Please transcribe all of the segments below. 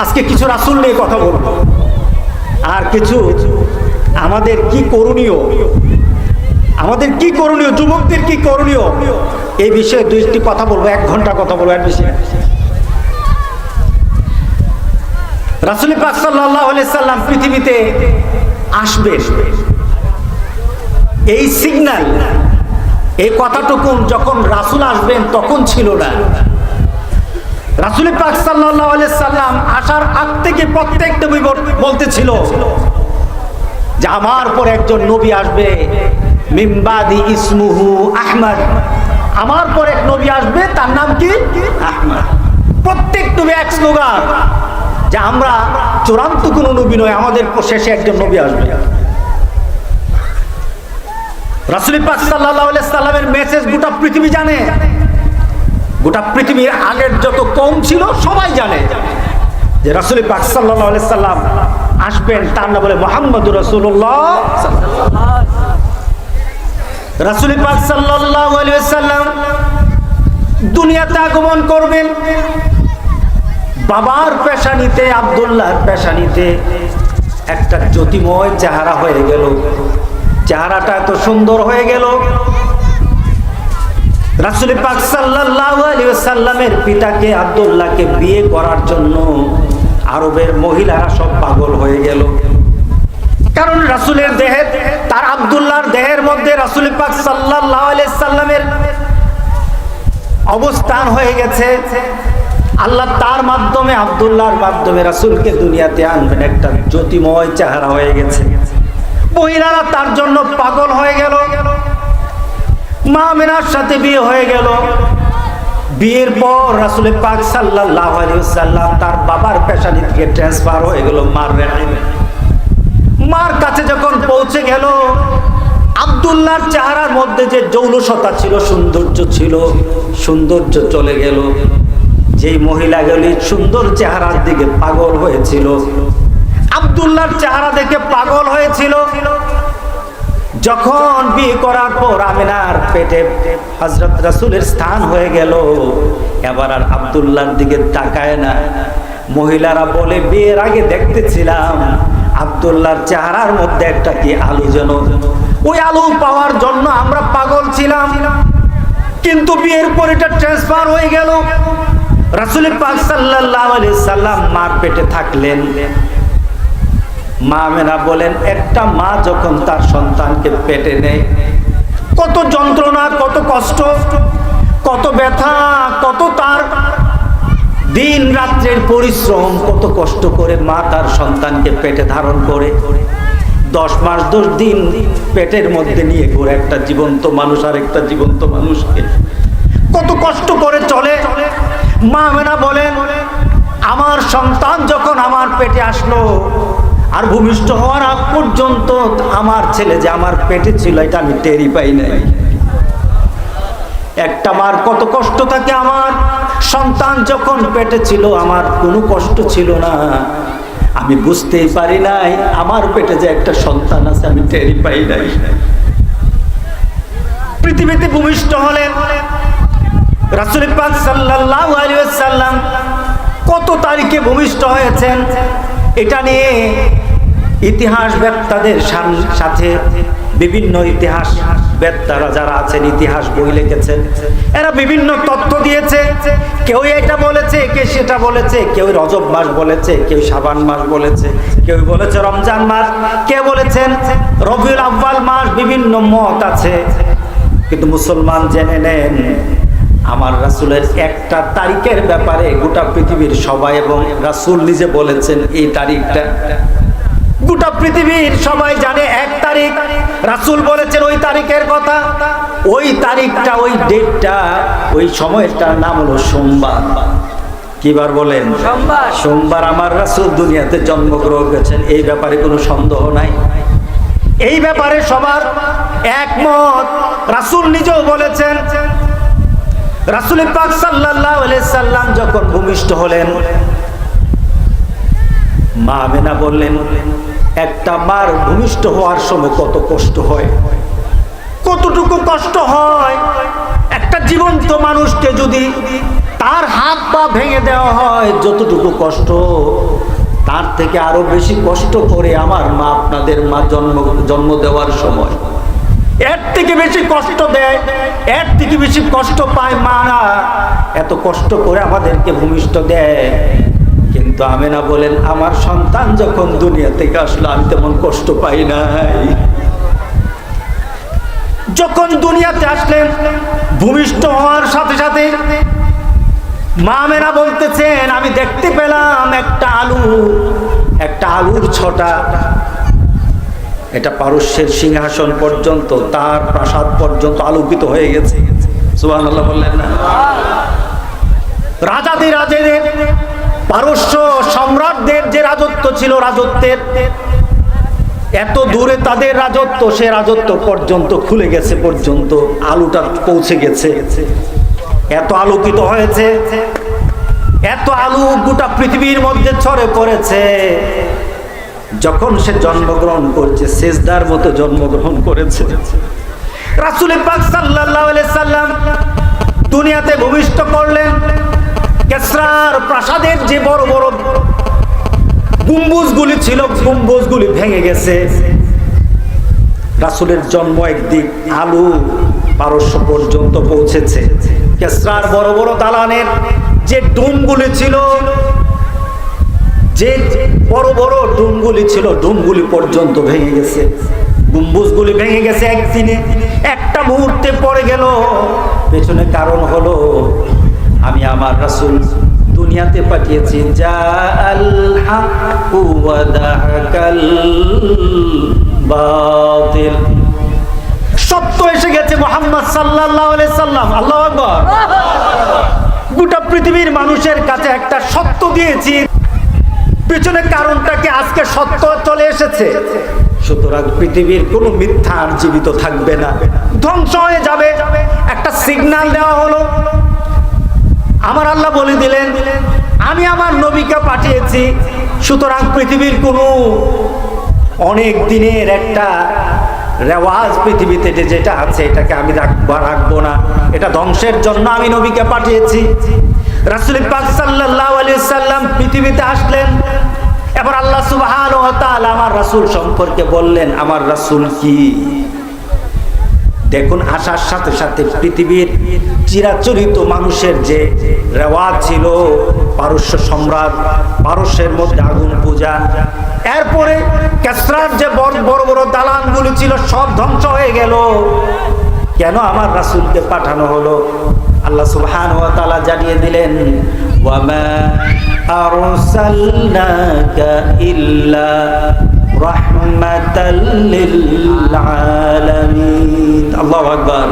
আজকে কিছু রাসূল নিয়ে কথা বলবো, আর কিছু আমাদের কি করণীয়, আমাদের কি করণীয়, যুবকদের কি করণীয়, এই বিষয়ে দুইটি কথা বলবো। 1 ঘন্টা কথা বলবো, এর বেশি না। রাসূল পাক সাল্লাল্লাহু আলাইহি সাল্লাম পৃথিবীতে আসবেন, এই সিগন্যাল, এই কথাটুকু যখন রাসূল আসবেন তখন ছিল না। রাসূল পাক সাল্লাল্লাহু আলাইহি সাল্লাম আসার আগ থেকে প্রত্যেক নবী বলতেছিল যে আমার পর একজন নবী আসবে, মিন বাদি ইসমুহু আহমদ, আমার পর এক নবী আসবে, তার নাম কি? আহমদ। প্রত্যেক নবী এক স্লোগান যে আমরা চূড়ান্ত কোনো নবী নয়, আমাদের শেষে একজন নবী আসবে। রাসূল পাক সাল্লাল্লাহু আলাইহি সাল্লামের মেসেজ গোটা পৃথিবী জানে, গোটা পৃথিবীর আগের যত কওম ছিল সবাই জানে যে রাসূল পাক সাল্লাল্লাহু আলাইহি সাল্লাম আসবেন, তার নাম বলে মুহাম্মদুর রাসূলুল্লাহ। রাসূল পাক সাল্লাল্লাহু আলাইহি সাল্লাম দুনিয়াতে আগমন করবেন। বাবার পেশানিতে, আব্দুল্লাহর পেশানিতে একটা জ্যোতিময় চেহারা হয়ে গেল। চেহারাটা এত সুন্দর হয়ে গেল, রাসূল পাক সাল্লাল্লাহু আলাইহি ওয়াসাল্লামের পিতাকে আব্দুল্লাহকে বিয়ে করার জন্য আরবের মহিলারা সব পাগল হয়ে গেল। কারণ রাসূলের দেহে, তার আব্দুল্লাহর দেহের মধ্যে রাসূল পাক সাল্লাল্লাহু আলাইহি সাল্লামের অবস্থান হয়ে গেছে। আল্লাহ তার মাধ্যমে, আব্দুল্লাহর মাধ্যমে রাসূলকে দুনিয়াতে আনবেন, একটা জ্যোতিময় চেহারা হয়ে গেছে। মহিলারা তার জন্য পাগল হয়ে গেল। মা আমিনার সাথে বিয়ে হয়ে গেল। বিয়ের পর রাসূল পাক সাল্লাল্লাহু আলাইহি ওয়াসাল্লাম তার বাবার পেশানি থেকে ট্রান্সফার হয়ে গেল মার রেহামে। মার কাছে যখন পৌঁছে গেল, আব্দুল্লাহর চেহারার মধ্যে যে জৌলুসতা ছিল, সৌন্দর্য ছিল, সৌন্দর্য চলে গেল। যেই মহিলাগুলি সুন্দর চেহারার দিকে পাগল হয়েছিল, আব্দুল্লাহর চেহারা দেখে পাগল হয়েছিল, যখন বিয়ে করার পর আমিনার পেটে হযরত রাসূলের স্থান হয়ে গেল, এবার আর আব্দুল্লাহর দিকে তাকায় না। মহিলারা বলে, বিয়ের আগে দেখতেছিলাম আব্দুল্লাহর চেহারার মধ্যে একটা কি আলো, যেন ওই আলো পাওয়ার জন্য আমরা পাগল ছিলাম, কিন্তু বিয়ের পর এটা ট্রান্সফার হয়ে গেল। রাসূল পাক সাল্লাল্লাহু আলাইহি সাল্লাম মার পেটে থাকলেন। মা আমিনা বলেন, একটা মা যখন তার সন্তানকে পেটে নেয়, কত যন্ত্রণা, কত কষ্ট, কত ব্যথা, কত তার দিন রাত্রের পরিশ্রম, কত কষ্ট করে মা তার সন্তানকে পেটে ধারণ করে 10 মাস 10 দিন পেটের মধ্যে নিয়ে ঘুরে একটা জীবন্ত মানুষ আর একটা জীবন্ত মানুষকে কত কষ্ট করে চলে। মা আমিনা বলেন, আমার সন্তান যখন আমার পেটে আসলো আর ভূমিষ্ঠ হওয়ার আগ পর্যন্ত আমার ছেলে যে আমার পেটে ছিল এটা আমি টেরই পাই নাই। একটা মার কত কষ্ট থাকে, আমার সন্তান যখন পেটে ছিল আমার কোনো কষ্ট ছিল না, আমি বুঝতেই পারি নাই আমার পেটে যে একটা সন্তান আছে, আমি টেরই পাই নাই। পৃথিবীতে ভূমিষ্ঠ হলেন রাসূল পাক সাল্লাল্লাহু আলাইহি ওয়াসাল্লাম। কত তারিখে ভূমিষ্ঠ হয়েছেন এটা নিয়ে ইতিহাস বেত্তাদের সাথে বিভিন্ন ইতিহাস বেত্তারা যারা আছেন, ইতিহাস বই লিখেছেন, এরা বিভিন্ন তথ্য দিয়েছে। কেউ এটা বলেছে, কে সেটা বলেছে, কেউ রজব মাস বলেছে, কেউ শাবান মাস বলেছে, কেউ বলেছে রমজান মাস, কে বলেছেন রবিউল আউয়াল মাস, বিভিন্ন মত আছে। কিন্তু মুসলমান জেনে নেন, আমার রাসূলের একটা তারিখের ব্যাপারে গোটা পৃথিবীর সবাই, এবং রাসূল নিজে বলেছেন এই তারিখটা গোটা পৃথিবীর সবাই জানে। 1 তারিখ রাসূল বলেছেন ওই তারিখের কথা। ওই তারিখটা, ওই ডেটটা, ওই সময়টার নাম হলো সোমবার। কিবার বলেন? সোমবার। সোমবার আমার রাসূল দুনিয়াতে জন্মগ্রহণ করেছেন, এই ব্যাপারে কোনো সন্দেহ নাই। এই ব্যাপারে সবার একমত। রাসূল নিজেও বলেছেন। রাসূল পাক সাল্লাল্লাহু আলাইহি সাল্লাম যখন ভূমিষ্ঠ হলেন, মা আমিনা বললেন, একটা মার ভূমিষ্ঠ হওয়ার সময় কত কষ্ট হয়, কতটুকু কষ্ট হয়। একটা জীবন্ত মানুষকে যদি তার হাত পা ভেঙে দেওয়া হয়, যতটুকু কষ্ট তার থেকে আরো বেশি কষ্ট করে আমার মা আপনাদের মা জন্ম দেওয়ার সময় এর থেকে বেশি কষ্ট দেয়, এর থেকে বেশি কষ্ট পায় মারা, এত কষ্ট করে আমাদেরকে ভূমিষ্ঠ দেয়। কিন্তু আমেনা বলেন, আমার সন্তান যখন দুনিয়া থেকে আসলো আমি তেমন কষ্ট পাই নাই। যখন দুনিয়াতে আসলেন ভূমিষ্ঠ হওয়ার সাথে সাথে মা আমেনা বলতেছেন, আমি দেখতে পেলাম একটা আলুর ছটা, এটা পারস্যের সিংহাসন পর্যন্ত, তার প্রাসাদ পর্যন্ত আলোকিত হয়ে গেছে। সুবহানাল্লাহ বললেন না? রাজাদের পারস্য সম্রাটদের যে রাজত্ব ছিল, রাজত্বের এত দূরে তাদের রাজত্ব, সে রাজত্ব পর্যন্ত খুলে গেছে, পর্যন্ত আলোটা পৌঁছে গেছে, এত আলোকিত হয়েছে, এত আলো গোটা পৃথিবীর মধ্যে ছড়ে পড়েছে। যখন সে জন্মগ্রহণ করছে, সেজদার মতো জন্মগ্রহণ করেছে। রাসূল পাক সাল্লাল্লাহু আলাইহি সাল্লাম দুনিয়াতে ভূমিষ্ঠ করলেন। কিসরার প্রাসাদের যে বড় বড় গম্বুজগুলি ছিল, গম্বুজগুলি ভেঙে গেছে। রাসূলের জন্ম একদিক, আলো পারস্য পর্যন্ত পৌঁছেছে। কিসরার বড় বড় দালানের যে ডোমগুলি ছিল, যে বড় বড় ডোমগুলি ছিল, ডোমগুলি পর্যন্ত ভেঙে গেছে, গম্বুজগুলি ভেঙে গেছে একদিনে, একটা মুহূর্তে পড়ে গেল। পেছনে কারণ হলো আমি আমার রাসূল দুনিয়াতে পাঠিয়েছি। জাআল হাক্কু ওয়া দাহাকাল বাতিল, সত্য এসে গেছে মুহাম্মদ সাল্লাল্লাহু আলাইহি সাল্লাম। আল্লাহু আকবার। গোটা পৃথিবীর মানুষের কাছে একটা সত্য দিয়েছি, পিছনে কারণটাকে আজকে সত্য চলে এসেছে। সুতরাং পৃথিবীর কোনো মিথ্যা আর জীবিত থাকবে না, ধ্বংস হয়ে যাবে। একটা সিগন্যাল দেওয়া হলো। আমার আল্লাহ বলে দিলেন, আমি আমার নবীকে পাঠিয়েছি। সুতরাং পৃথিবীর কোনো অনেক দিনের একটা রেওয়াজ পৃথিবীতে যেটা আছে, এটাকে আমি রাখবো না, এটা ধ্বংসের জন্য আমি নবীকে পাঠিয়েছি। রাসূল পাক সাল্লাল্লাহু আলাইহি সাল্লাম পৃথিবীতে আসলেন। এবার আল্লাহ সুবহানাহু ওয়া তাআলা আমার রাসূল সম্পর্কে বললেন, আমার রাসূল কি। দেখুন, আসার সাথে সাথে পৃথিবীর চিরাচরিত মানুষের যে রেওয়াজ ছিল, পারস্য সম্রাট, পারস্যের মধ্যে আগুন পূজা, এরপরে কিসরার যে বড় বড় দালানগুলো ছিল সব ধ্বংস হয়ে গেল। কেন আমার রাসূলকে পাঠানো হলো? আল্লাহ সুবহানাহু ওয়া তাআলা জানিয়ে দিলেন, ওয়া মা আরসালনাকা ইল্লা রাহমাতাল লিল আলামিন। আল্লাহু আকবার।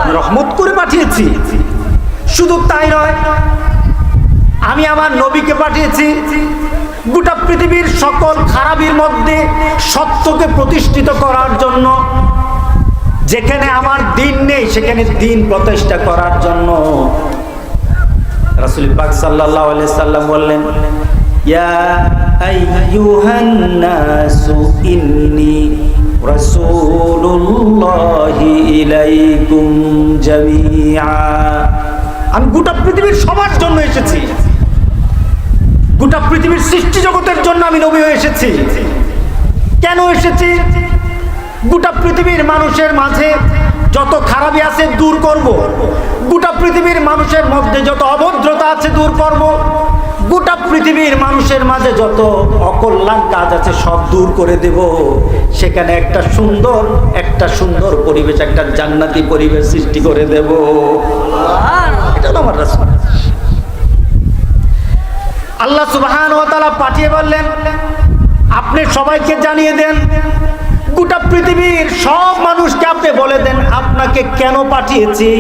আমি রহমত করে পাঠিয়েছি। শুধু তাই নয়, আমি আমার নবীকে পাঠিয়েছি গোটা পৃথিবীর সকল খারাপির মধ্যে সত্যকে প্রতিষ্ঠিত করার জন্য। যেখানে আমার দিন নেই সেখানে দিন প্রতিষ্ঠা করার জন্য। রাসূল পাক সাল্লাল্লাহু আলাইহি সাল্লাম বললেন, ইয়া আইয়ুহান নাসু ইন্নী রাসূলুল্লাহি ইলাইকুম জামিআ। আমি গোটা পৃথিবীর সবার জন্য এসেছি, গোটা পৃথিবীর সৃষ্টি জগতের জন্য আমি নবী হয়ে এসেছি। কেন এসেছি? গোটা পৃথিবীর মানুষের মাঝে যত খারাপি আছে দূর করব, গোটা পৃথিবীর মানুষের মধ্যে যত অভদ্রতা আছে দূর করব, গোটা পৃথিবীর মানুষের মাঝে যত অকল্যাণ কাজ আছে সব দূর করে দেব। সেখানে একটা সুন্দর পরিবেশ, একটা জান্নাতি পরিবেশ সৃষ্টি করে দেব। এটা হলো আমার রাসূল। আল্লাহ সুবহানাহু ওয়া তাআলা পাঠিয়ে বললেন, আপনি সবাইকে জানিয়ে দেন, গোটা পৃথিবীর সব মানুষকে আপনি বলে দেন আপনাকে কেন পাঠিয়েছি।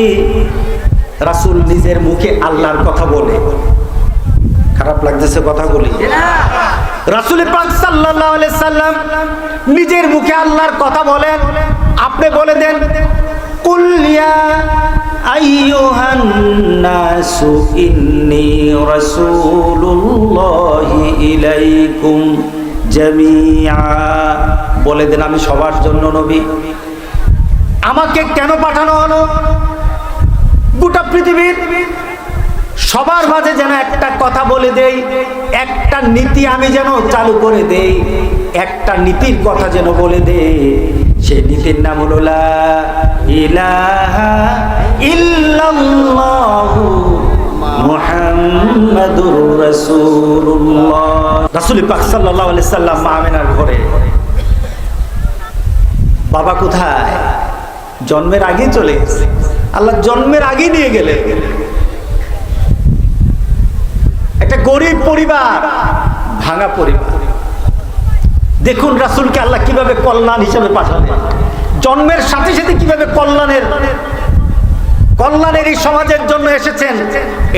রাসূল নিজের মুখে আল্লাহর কথা বলে, খারাপ লাগতেছে কথাগুলি? রাসূল পাক সাল্লাল্লাহু আলাইহি সাল্লাম নিজের মুখে আল্লাহর কথা বলেন। আপনি বলে দেন, কুল ইয়া আইয়ুহান নাসু ইন্নী রাসূলুল্লাহি ইলাইকুম জামিআ। বলে দেন আমি সবার জন্য নবী। আমাকে কেন পাঠানো হলো? গোটা পৃথিবীর সবার মাঝে যেন একটা কথা বলে দেই, একটা নীতি আমি যেন চালু করে দেই, একটা নীতির কথা যেন বলে দেই। সেই নীতির নাম হলো লা ইলাহা ইল্লাল্লাহু মুহাম্মাদুর রাসূলুল্লাহ। রাসূল পাক সাল্লাল্লাহু আলাইহি সাল্লাম মা আমিনার ঘরে। বাবা কোথায়? জন্মের আগেই চলে গেছে। আল্লাহ জন্মের আগেই নিয়ে গেলেন। একটা গরিব পরিবার, ভাঙা পরিবার। দেখুন রাসূলকে আল্লাহ কিভাবে কল্যাণ হিসেবে পাঠালেন। জন্মের সাথে সাথে কিভাবে কল্যাণের এই সমাজের জন্য এসেছেন,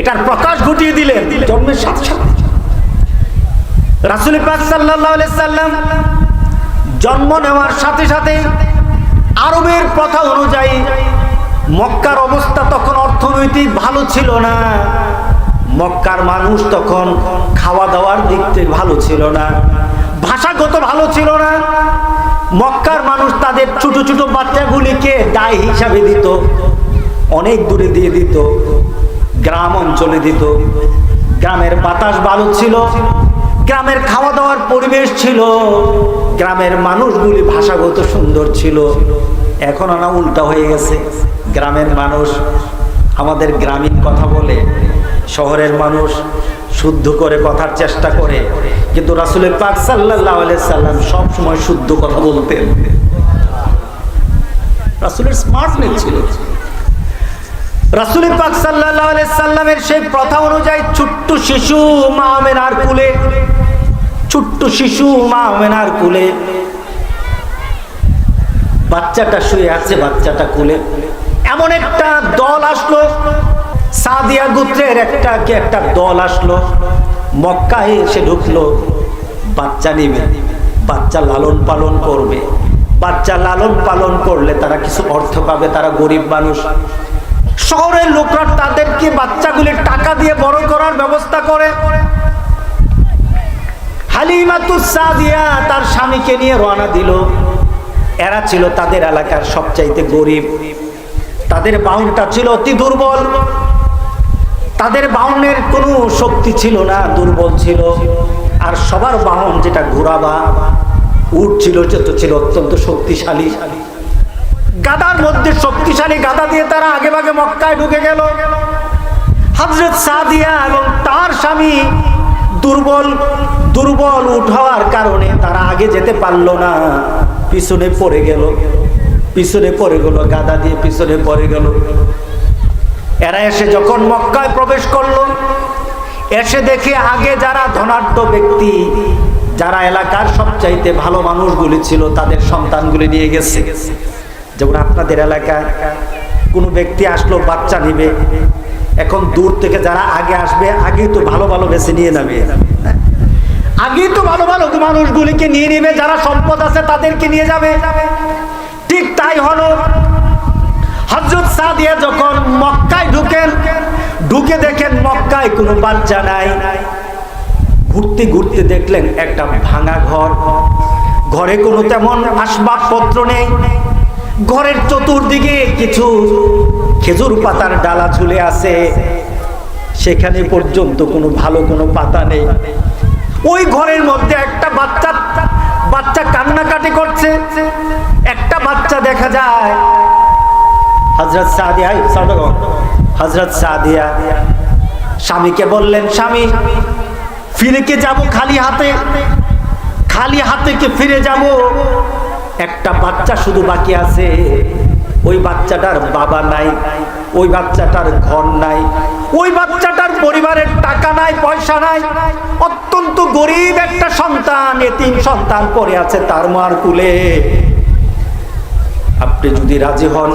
এটার প্রকাশ ঘটিয়ে দিলেন জন্মের সাথে সাথে। রাসূল পাক সাল্লাল্লাহু আলাইহি সাল্লাম জন্ম নেওয়ার সাথে সাথে আরবের প্রথা অনুযায়ী মক্কার অবস্থা তখন অর্থনৈতিক ভালো ছিল না। মক্কার মানুষ তখন খাওয়া দাওয়ার দিক থেকে ভালো ছিল না, ভাষাগত ভালো ছিল না। মক্কার মানুষ তাদের ছোট ছোট বাচ্চাগুলিকে দায় হিসাবে দিত, অনেক দূরে দিয়ে দিত, গ্রাম অঞ্চলে দিত। গ্রামের বাতাস ভালো ছিল, গ্রামের খাওয়া দাওয়ার পরিবেশ ছিল, গ্রামের মানুষগুলি ভাষাগত সুন্দর ছিল। এখন না উল্টা হয়ে গেছে। গ্রামের মানুষ আমাদের গ্রামীণ কথা বলে, শহরের মানুষ শুদ্ধ করে কথার চেষ্টা করে, কিন্তু রাসূল পাক সাল্লাল্লাহু আলাইহি সাল্লাম সব সময় শুদ্ধ কথা বলতেন। রাসূলের স্মার্টনেস ছিল। রাসূল পাক সাল্লাল্লাহু আলাইহি সাল্লামের সেই প্রথা অনুযায়ী ছোট্ট শিশু মা আমিনার কোলে, ছোট্ট শিশু মা আমিনার কোলে বাচ্চাটা শুয়ে আছে, বাচ্চাটা কোলে। এমন একটা দল আসলো, সাদিয়া গোত্রের একটা দল আসলো, মক্কায় এসে ঢুকলো। বাচ্চা নিবে, বাচ্চা লালন পালন করবে। বাচ্চা লালন পালন করলে তারা কিছু অর্থ পাবে, তারা গরিব মানুষ। শহরের লোকরা তাদেরকে বাচ্চাগুলির টাকা দিয়ে বড় করার ব্যবস্থা করে। হালিমাতুস সাদিয়া তার স্বামীকে নিয়ে রওনা দিল। এরা ছিল তাদের এলাকার সবচাইতে গরিব। তাদের বাহনটা ছিল অতি দুর্বল, তাদের বাহনের কোনো শক্তি ছিল না, দুর্বল ছিল। আর সবার বাহন যেটা ঘোড়া বা উট ছিল, যেটা ছিল অত্যন্ত শক্তিশালী। গাদার মধ্যে শক্তিশালী গাদা দিয়ে তারা আগে ভাগে মক্কায় ঢুকে গেল। হযরত সাদিয়া এবং তার স্বামী দুর্বল উট হওয়ার কারণে তারা আগে যেতে পারলো না, পিছনে পড়ে গেল, গাদা দিয়ে পিছনে পড়ে গেল। এরা এসে যখন মক্কায় প্রবেশ করলো, এসে দেখে আগে যারা ধনাঢ্য ব্যক্তি, যারা এলাকার সবচাইতে ভালো মানুষগুলি ছিল, তাদের সন্তানগুলি নিয়ে গেছে। যেমন আপনাদের এলাকায় কোনো ব্যক্তি আসলো বাচ্চা নিবে, এখন দূর থেকে যারা আগে আসবে, আগেই তো ভালো ভালো বেছে নিয়ে নেবে, আগেই তো ভালো ভালো মানুষগুলিকে নিয়ে নেবে, যারা সম্পদ আছে তাদেরকে নিয়ে যাবে। ঠিক তাই হলো। হযরত সাদিয়া যখন মক্কায় ঢুকে দেখেন মক্কায় কোনো বাচ্চা নাই। ঘুরতে ঘুরতে দেখলেন একটা ভাঙা ঘর, ঘরে কোনো তেমন আসবাবপত্র নেই। ঘরের চতুর্দিকে কিছু খেজুর পাতার ডালা ঝুলে আছে, সেখানে পর্যন্ত কোনো ভালো কোনো পাতা নেই। ওই ঘরের মধ্যে একটা বাচ্চা কান্নাকাটি করছে। একটা বাচ্চা দেখা যায়। হযরত সাদিয়া স্বামীকে বললেন, স্বামী ফিরে কে যাব খালি হাতে কে ফিরে যাব? একটা বাচ্চা শুধু বাকি আছে। ওই বাচ্চাটার বাবা নাই, ওই বাচ্চাটার ঘর নাই, ওই বাচ্চাটার পরিবারের টাকা নাই, পয়সা নাই। অত্যন্ত গরিব একটা সন্তান, এতিম সন্তান পড়ে আছে তার মার কুলে। আপনি যদি রাজি হন,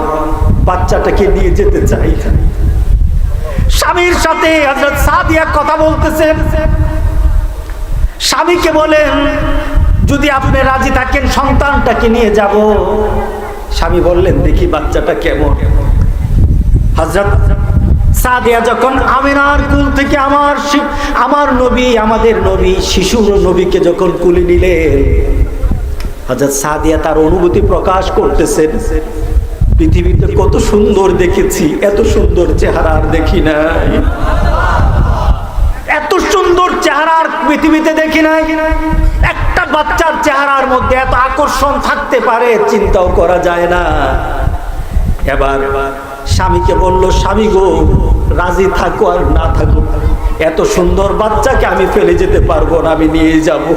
বাচ্চাটাকে নিয়ে যেতে চাই। স্বামীর সাথে হযরত সাদিয়া কথা বলতেছেন। স্বামীকে বলেন, যদি আপনি রাজি থাকেন সন্তানটাকে নিয়ে যাব। স্বামী বললেন, দেখি বাচ্চাটা কেমন। হযরত সাদিয়া যখন আমিনার কুল থেকে আমার নবী, আমাদের নবী, শিশু নবীকে যখন কুলে নিলেন, হযরত সাদিয়া তার অনুভূতি প্রকাশ করতেছেন। পৃথিবীতে কত সুন্দর দেখেছি, এত সুন্দর চেহারা আর দেখি নাই। চেহারার পৃথিবীতে দেখি নাই। একটা বাচ্চার চেহারার মধ্যে এত আকর্ষণ থাকতে পারে চিন্তাও করা যায় না। এবার স্বামীকে বলল, স্বামী গো, রাজি থাকো আর না থাকো, এত সুন্দর বাচ্চাকে আমি ফেলে যেতে পারবো না, আমি নিয়ে যাবো।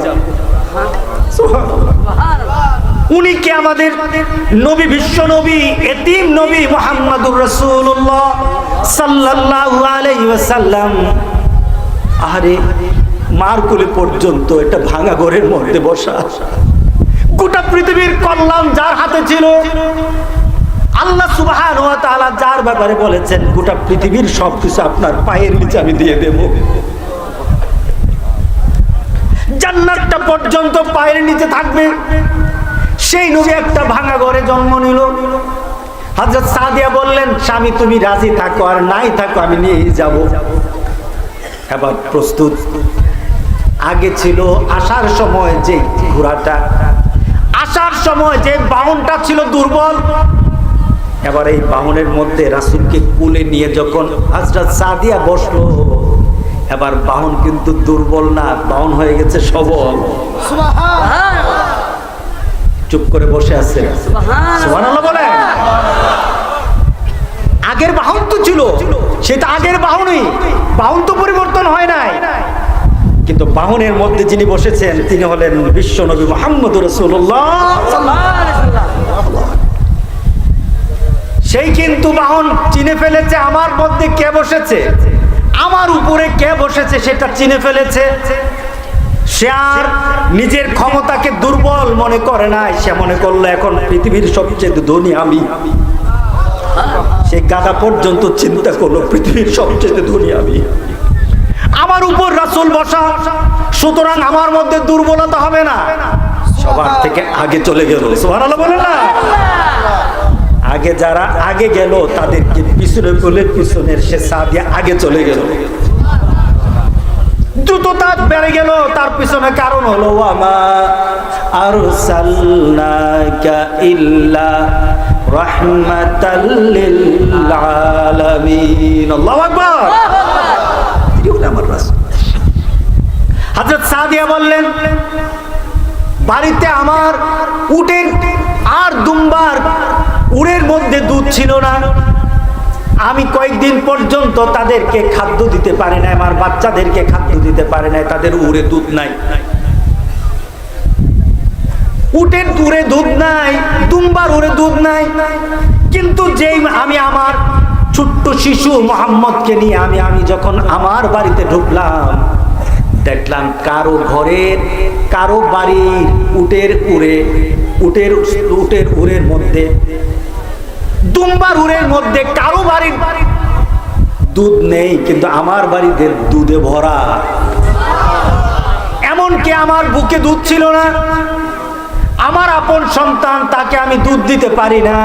উনি কি আমাদের নবী, বিশ্ব নবী, এতিম নবী মুহাম্মদুর রাসূলুল্লাহ সাল্লাল্লাহু আলাইহি ওয়াসাল্লাম। আরে মার কোলে পর্যন্ত একটা ভাঙা ঘরের মধ্যে বসা। গোটা পৃথিবীর কল্যাণ যার হাতে ছিল, আল্লাহ সুবহানাহু ওয়া তাআলা যার ব্যাপারে বলেছেন গোটা পৃথিবীর সবকিছু আপনার পায়ের নিচে আমি দিয়ে দেব, জান্নাতটা পর্যন্ত পায়ের নিচে থাকবে, সেই নবী একটা ভাঙা ঘরে জন্ম নিল। হযরত সাদিয়া বললেন, স্বামী তুমি রাজি থাকো আর নাই থাকো, আমি নিয়ে যাব। এবার প্রস্তুত। আগে ছিল আসার সময় যে ঘোড়াটা, আসার সময় যে বাহনটা ছিল দুর্বল, এবার এই বাহনের মধ্যে রাসূলকে কোলে নিয়ে যখন হযরত সাদিয়া বসলো, এবার বাহন কিন্তু দুর্বল না, বাহন হয়ে গেছে সবল। সুবহানাল্লাহ। চুপ করে বসে আছে, সুবহানাল্লাহ বলে। আগের বাহন তো ছিল, সেটা আগের বাহনই, বাহন তো পরিবর্তন হয় নাই, কিন্তু বাহনের মধ্যে যিনি বসেছেন তিনি হলেন বিশ্ব নবী মুহাম্মদুর রাসূলুল্লাহ সাল্লাল্লাহু আলাইহি ওয়াসাল্লাম। সেই কিন্তু বাহন চিনে ফেলেছে আমার মধ্যে কে বসেছে, আমার উপরে কে বসেছে সেটা চিনে ফেলেছে। সে আর নিজের ক্ষমতাকে দুর্বল মনে করে নাই, সে মনে করলো এখন পৃথিবীর সবচেয়ে ধনী আমি। সে গাধা পর্যন্ত চিন্তা করলো পৃথিবীর সবচেয়ে ধনী আমি, আমার উপর রাসূল বসা, সুতরাং আমার মধ্যে দুর্বলতা হবে না। সবার থেকে আগে চলে গেল, সুবহানাল্লাহ বলে না। আগে যারা আগে গেল তাদেরকে পিছনে বলে পিছনের সে সাদিয়া আগে চলে গেল, দ্রুততা বেড়ে গেল। তার পিছনে কারণ হলো ওয়ামা আরসালনাকা ইল্লা রাহমাতাল লিল আলামিন। আল্লাহু আকবার। আমার রাসূল। হযরত সাদিয়া বললেন, বাড়িতে আমার উটের আর দুম্বার উড়ের মধ্যে দুধ ছিল না, আমি কয়েকদিন পর্যন্ত তাদেরকে খাদ্য দিতে পারি না, আমার বাচ্চাদেরকে খাদ্য দিতে পারি না, তাদের উড়ে দুধ নাই, উটের উড়ে দুধ নাই, দুম্বার উড়ে দুধ নাই। কিন্তু যেই আমি আমার ছোট্ট শিশু মুহাম্মদকে নিয়ে আমি যখন আমার বাড়িতে ঢুকলাম, দেখলাম কারো ঘরের কারো বাড়ির উটের উড়ের মধ্যে, দুম্বার উড়ের মধ্যে কারো বাড়ির দুধ নেই, কিন্তু আমার বাড়িতে দুধে ভরা। এমনকি আমার বুকে দুধ ছিল না, আমার আপন সন্তান তাকে আমি দুধ দিতে পারি না,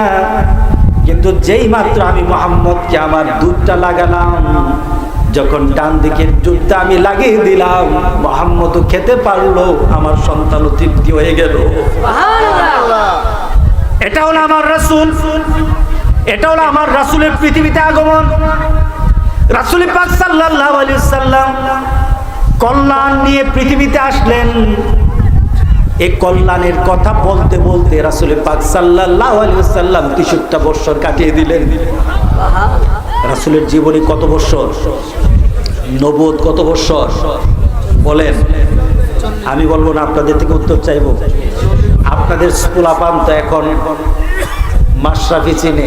কিন্তু যেই মাত্র আমি মুহাম্মদকে আমার দুধটা লাগালাম, যখন ডান দিকের দুধটা আমি লাগিয়ে দিলাম, মুহাম্মদও খেতে পারলো, আমার সন্তানও তৃপ্তি হয়ে গেল। সুবহানাল্লাহ। এটা হলো আমার রাসূল, এটা হলো আমার রাসূলের পৃথিবীতে আগমন। রাসূল পাক সাল্লাল্লাহু আলাইহি ওয়াসাল্লাম কল্যাণ নিয়ে পৃথিবীতে আসলেন। এই কল্যাণের কথা বলতে বলতে রাসূল পাক সাল্লাল্লাহু আলাইহি ওয়াসাল্লাম 63 বছর কাটিয়ে দিলেন। রাসূলের জীবনী কত বছর, নবুয়ত কত বছর বলেন? আমি বলবো না, আপনাদের থেকে উত্তর চাইবো। আপনাদের স্কুলাপান তো এখন মাশরাফি চিনে,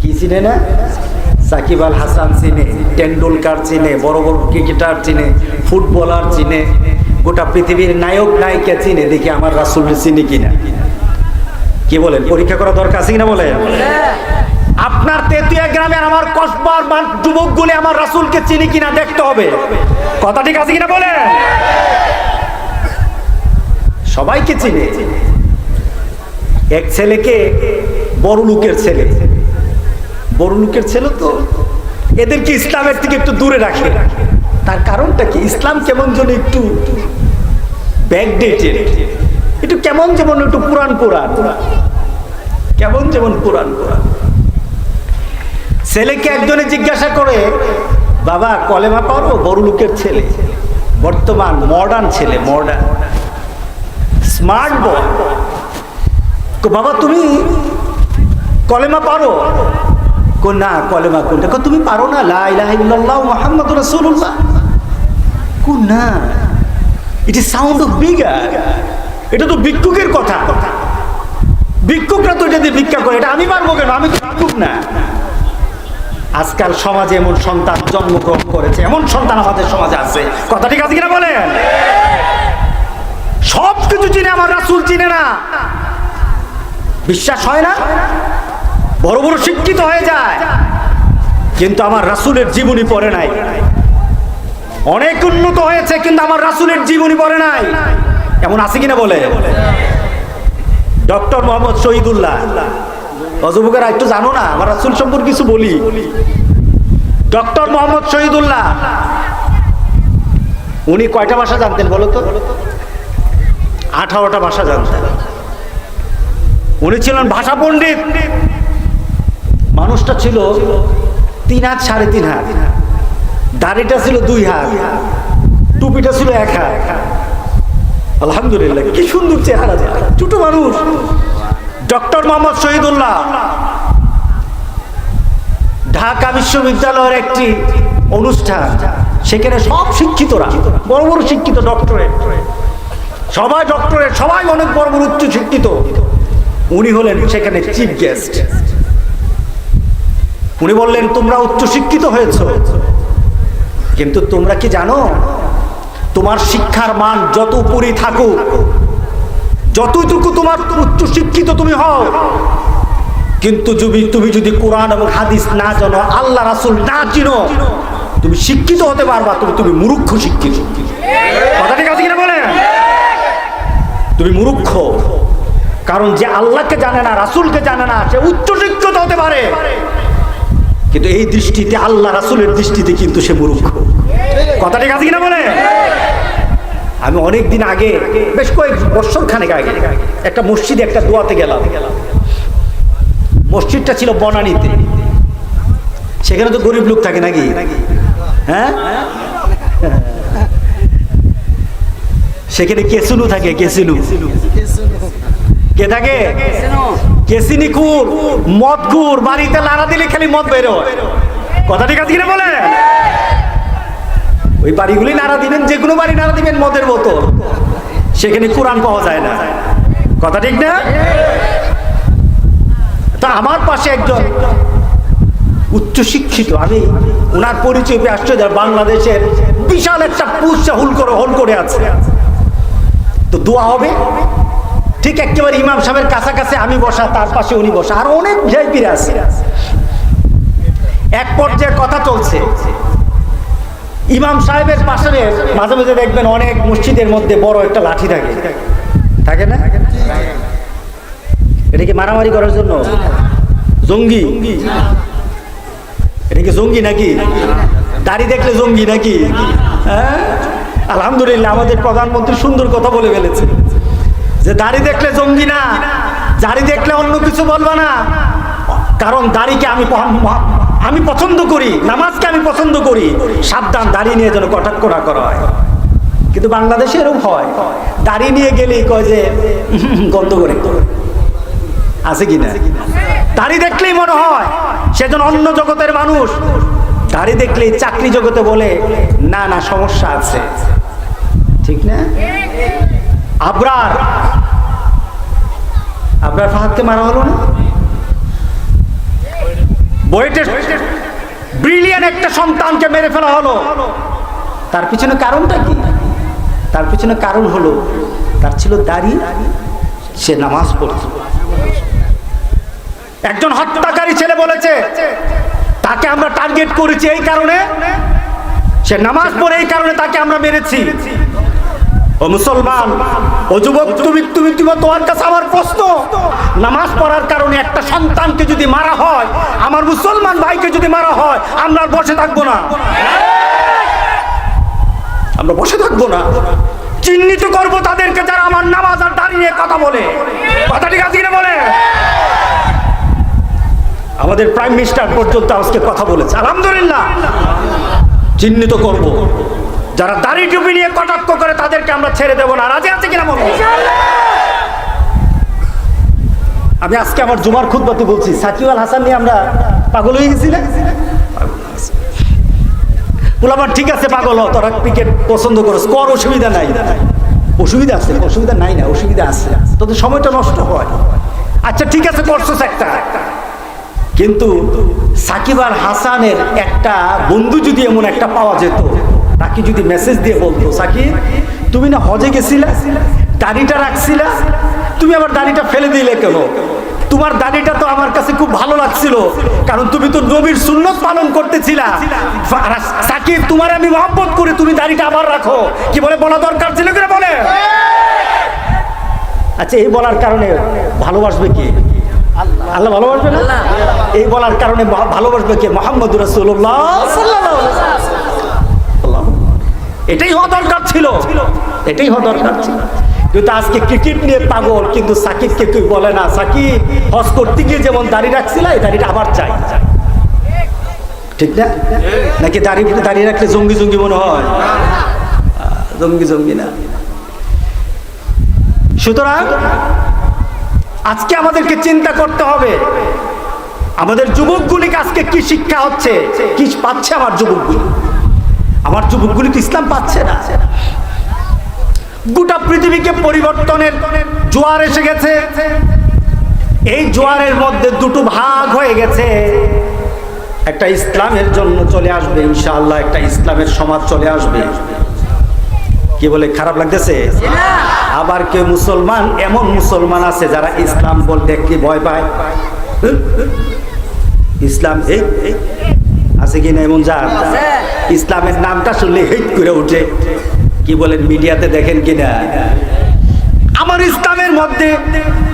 কি চিনে না? সাকিব আল হাসান চিনে, টেন্ডুলকার চিনে, বড় বড় ক্রিকেটার চিনে, ফুটবলার চিনে, গোটা পৃথিবীর নায়ক নায়িকা চিনে। দেখি আমার রাসূল চিনি কিনা, কি বলেন? পরীক্ষা করা দরকার আছে কিনা বলেন? আপনার তেতুয়া গ্রামের আমার কসবার যুবকগুলি আমার রাসূলকে চিনি কিনা দেখতে হবে। কথা ঠিক আছে কিনা বলেন? সবাইকে চিনে। এক ছেলেকে বড় লোকের ছেলে, বড় লোকের ছেলে তো এদেরকে ইসলামের থেকে একটু দূরে রাখে। তার কারণটা কি? ইসলাম কেমন যেন একটু ব্যাকডেটেড, একটু কেমন যেমন একটু পুরান, কেমন যেমন পুরান। ছেলেকে একজনে জিজ্ঞাসা করে, বাবা কলেমা পড়ো? বড় লোকের ছেলে বর্তমান মডার্ন ছেলে, মডার্ন স্মার্ট বয়। বাবা তুমি কলেমা পারো? না কলেমা কোনটা? তুমি পারো না লা ইলাহা ইল্লাল্লাহ মুহাম্মাদুর রাসূলুল্লাহ? না, it is sound of bigger. এটা তো ভিক্ষুকের কথা, ভিক্ষুকরা তো এটা দিয়ে ভিক্ষা করে, এটা আমি পারবো কেন? আমি তো ভিক্ষুক না। আজকাল সমাজে এমন সন্তান জন্মগ্রহণ করেছে, এমন সন্তান আমাদের সমাজে আছে। কথা ঠিক আছে কিনা বলেন? সব কিছু চিনে, আমার রাসূল চিনে না। বিশ্বাস হয় না? বড় বড় শিক্ষিত হয়ে যায়, কিন্তু আমার রাসূলের জীবনী পড়ে নাই। অনেক উন্নত হয়েছে, কিন্তু আমার রাসূলের জীবনী পড়ে নাই। এমন আছে কিনা বলে? ডক্টর মোহাম্মদ শহীদুল্লাহ, অজুবুকেরা একটু জানো না আমার রাসূল সম্পর্কে কিছু বলি। ডক্টর মোহাম্মদ শহীদুল্লাহ উনি কয়টা ভাষা জানতেন বলো তো? 18টা ভাষা জানতেন। উনি ছিলেন ভাষা পণ্ডিত। মানুষটা ছিল 3 হাত 3.5 হাত, দাড়িটা ছিল 2 হাত, টুপিটা ছিল 1 হাত। আলহামদুলিল্লাহ, কি সুন্দর চেহারা, ছোট মানুষ। ডক্টর মোহাম্মদ শহীদুল্লাহ ঢাকা বিশ্ববিদ্যালয়ের একটি অনুষ্ঠান, সেখানে সব শিক্ষিতরা, বড় বড় শিক্ষিত, ডক্টরেট, সবাই ডক্টরেট, সবাই অনেক বড় বড় উচ্চ শিক্ষিত। উনি হলেন সেখানে চিফ গেস্ট। উনি বললেন, তোমরা উচ্চ শিক্ষিত হয়েছ, কিন্তু তোমরা কি জানো তোমার শিক্ষার মান যত উপরে থাকুক, যতটুকু তোমার উচ্চ শিক্ষিত তুমি হও, কিন্তু তুমি যদি কোরআন এবং হাদিস না জানো, আল্লাহ রাসূল না চিনো, তুমি শিক্ষিত হতে পারবা, তুমি মূর্খ শিক্ষিত। কথা ঠিক আছে কিনা বলেন? তুমি মূর্খ। কারণ যে আল্লাহকে জানে না, রাসূলকে জানে না, সে উচ্চ শিক্ষিত হতে পারে, কিন্তু এই দৃষ্টিতে, আল্লাহ রাসূলের দৃষ্টিতে কিন্তু সে মূর্খ। কথা ঠিক আছে কিনা বলেন? আমি অনেক দিন আগে, বেশ কয়েক বছর খানেক আগে, একটা মসজিদে একটা দোয়াতে গেলাম। মসজিদটা ছিল বনানীতে। সেখানে তো গরিব লোক থাকে নাকি? হ্যাঁ, সেখানে কেসিনো থাকে। কেসিনো কে থাকে? কেসিনি খুর, মদ খুর, বাড়িতে লাড়া দিলে খালি মদ বের হয়। কথা ঠিক আছে কিনা বলে? ওই বাড়িগুলি নাড়া দিবেন, যে কোনো বাড়ি নাড়া দিবেন মদের বোতল, সেখানে কোরআন পাওয়া যায় না। কথা ঠিক না? তা আমার পাশে একজন উচ্চ শিক্ষিত, আমি ওনার পরিচয় পেয়ে আশ্চর্য, বাংলাদেশের বিশাল একটা পুরসা হল করে আছে। তো দোয়া হবে, ঠিক একেবারে ইমাম সাহেবের কাছাকাছি আমি বসা, তার পাশে উনি বসা, আর অনেক ভিআইপিরা আছে। এক পর্যায়ে কথা চলছে, ইমাম সাহেবের পাশে মাঝে মাঝে দেখবেন অনেক মসজিদের মধ্যে বড় একটা লাঠি থাকে, থাকে না? এটা কি মারামারি করার জন্য? জঙ্গি? এটা কি জঙ্গি নাকি? দাড়ি দেখলে জঙ্গি নাকি? হ্যাঁ, আলহামদুলিল্লাহ, আমাদের প্রধানমন্ত্রী সুন্দর কথা বলে ফেলেছে যে দাড়ি দেখলে জঙ্গি না, দাড়ি দেখলে অন্য কিছু বলবা না। কারণ দাড়িকে আমি পছন্দ করি, নামাজকে আমি পছন্দ করি, সাবধান দাড়ি নিয়ে যেন কটাক্ষ না করা হয়। কিন্তু বাংলাদেশে এরকম হয়, দাড়ি নিয়ে গেলেই কয় যে গন্ধ করে, আছে কিনা? দাড়ি দেখলেই মনে হয় সেজন্য অন্য জগতের মানুষ। দাড়ি দেখলেই চাকরি জগতে বলে না না সমস্যা আছে, ঠিক না? আবরার ফাহাদকে মারা হলো না? বুয়েটের ব্রিলিয়ান্ট একটা সন্তানকে মেরে ফেলা হলো। তার পিছনে কারণটা কি? তার পিছনে কারণ হলো তার ছিল দাড়ি, সে নামাজ পড়ত। একজন হত্যাকারী ছেলে বলেছে তাকে আমরা টার্গেট করেছি এই কারণে, সে নামাজ পড়ে, এই কারণে তাকে আমরা মেরেছি। ও মুসলমান, ও যুবক, তুমি তোমার কাছে আমার প্রশ্ন, নামাজ পড়ার কারণে একটা সন্তানকে যদি মারা হয়, আমার মুসলমান ভাইকে যদি মারা হয়, আমরা বসে থাকবো না। আমরা বসে থাকবো না, চিহ্নিত করবো তাদেরকে যারা আমার নামাজ আর দাঁড়িয়ে নিয়ে কথা বলে। কথা ঠিক আছে কিনা বলে? আমাদের প্রাইম মিনিস্টার পর্যন্ত আজকে কথা বলেছে, আলহামদুলিল্লাহ। চিহ্নিত করব, যারা দাড়ি টুপি নিয়ে কটাক্ষ করে তাদেরকে আমরা ছেড়ে দেব না। রাজি আছে কিনা বলুন? আমি আজকে আমার জুমার খুতবাতে বলছি, সাকিব আল হাসান নিয়ে আমরা পাগল হয়ে গেছি না? বললাম ঠিক আছে পাগল হ, তোরা ক্রিকেট পছন্দ করস, কর, অসুবিধা নাই। অসুবিধা আছে? অসুবিধা নাই না, অসুবিধা আছে, তোদের সময়টা নষ্ট হয়। আচ্ছা ঠিক আছে, করছস একটা, কিন্তু সাকিব আল হাসানের একটা বন্ধু যদি এমন একটা পাওয়া যেত, তাকে যদি মেসেজ দিয়ে বলতো, সাকিব তুমি না হজে গেছিলা, দাড়িটা রাখছিলা, তুমি আবার দাড়িটা ফেলে দিলে কেন? তোমার দাড়িটা তো আমার কাছে খুব ভালো লাগছিল, কারণ তুমি তো নবীর সুন্নত পালন করতেছিলা। সাকিব তোমার আমি মহব্বত করি, তুমি দাড়িটা আবার রাখো। কি বলে বলা দরকার ছিল কিনা বলে? আচ্ছা এই বলার কারণে ভালোবাসবে কি? আল্লাহ ভালোবাসবে না? এই বলার কারণে ভালোবাসবে কে? মুহাম্মদ রাসূলুল্লাহ সাল্লাল্লাহু আলাইহি ওয়াসাল্লাম। এটাই হওয়া দরকার ছিল, এটাই হওয়া দরকার ছিল। কিন্তু আজকে ক্রিকেট নিয়ে পাগল, কিন্তু সাকিবকে কেউ বলে না, সাকিব হজ করতে গিয়ে যেমন দাড়ি রাখছিল, এই দাড়িটা আবার চাই। ঠিক না? নাকি দাড়ি রাখলে জঙ্গি জঙ্গি মনে হয়? জঙ্গি জঙ্গি না। সুতরাং আজকে আমাদেরকে চিন্তা করতে হবে, আমাদের যুবকগুলিকে আজকে কি শিক্ষা হচ্ছে, কি পাচ্ছে আমার যুবকগুলি? আমার যুবকগুলি তো ইসলাম পাচ্ছে না। গোটা পৃথিবীকে পরিবর্তনের জোয়ার এসে গেছে। এই জোয়ারের মধ্যে দুটো ভাগ হয়ে গেছে। একটা ইসলামের জন্য চলে আসবে ইনশাআল্লাহ, একটা ইসলামের সমাজ চলে আসবে। কি বলে, খারাপ লাগতেছে? আবার কেউ মুসলমান, এমন মুসলমান আছে যারা ইসলাম বলতে কি ভয় পায়। ইসলাম আছে কি না এমন? যা ইসলামের নামটা শুনলে হেট করে উঠে। কি বলেন, মিডিয়াতে দেখেন কিনা? আমার ইসলামের মধ্যে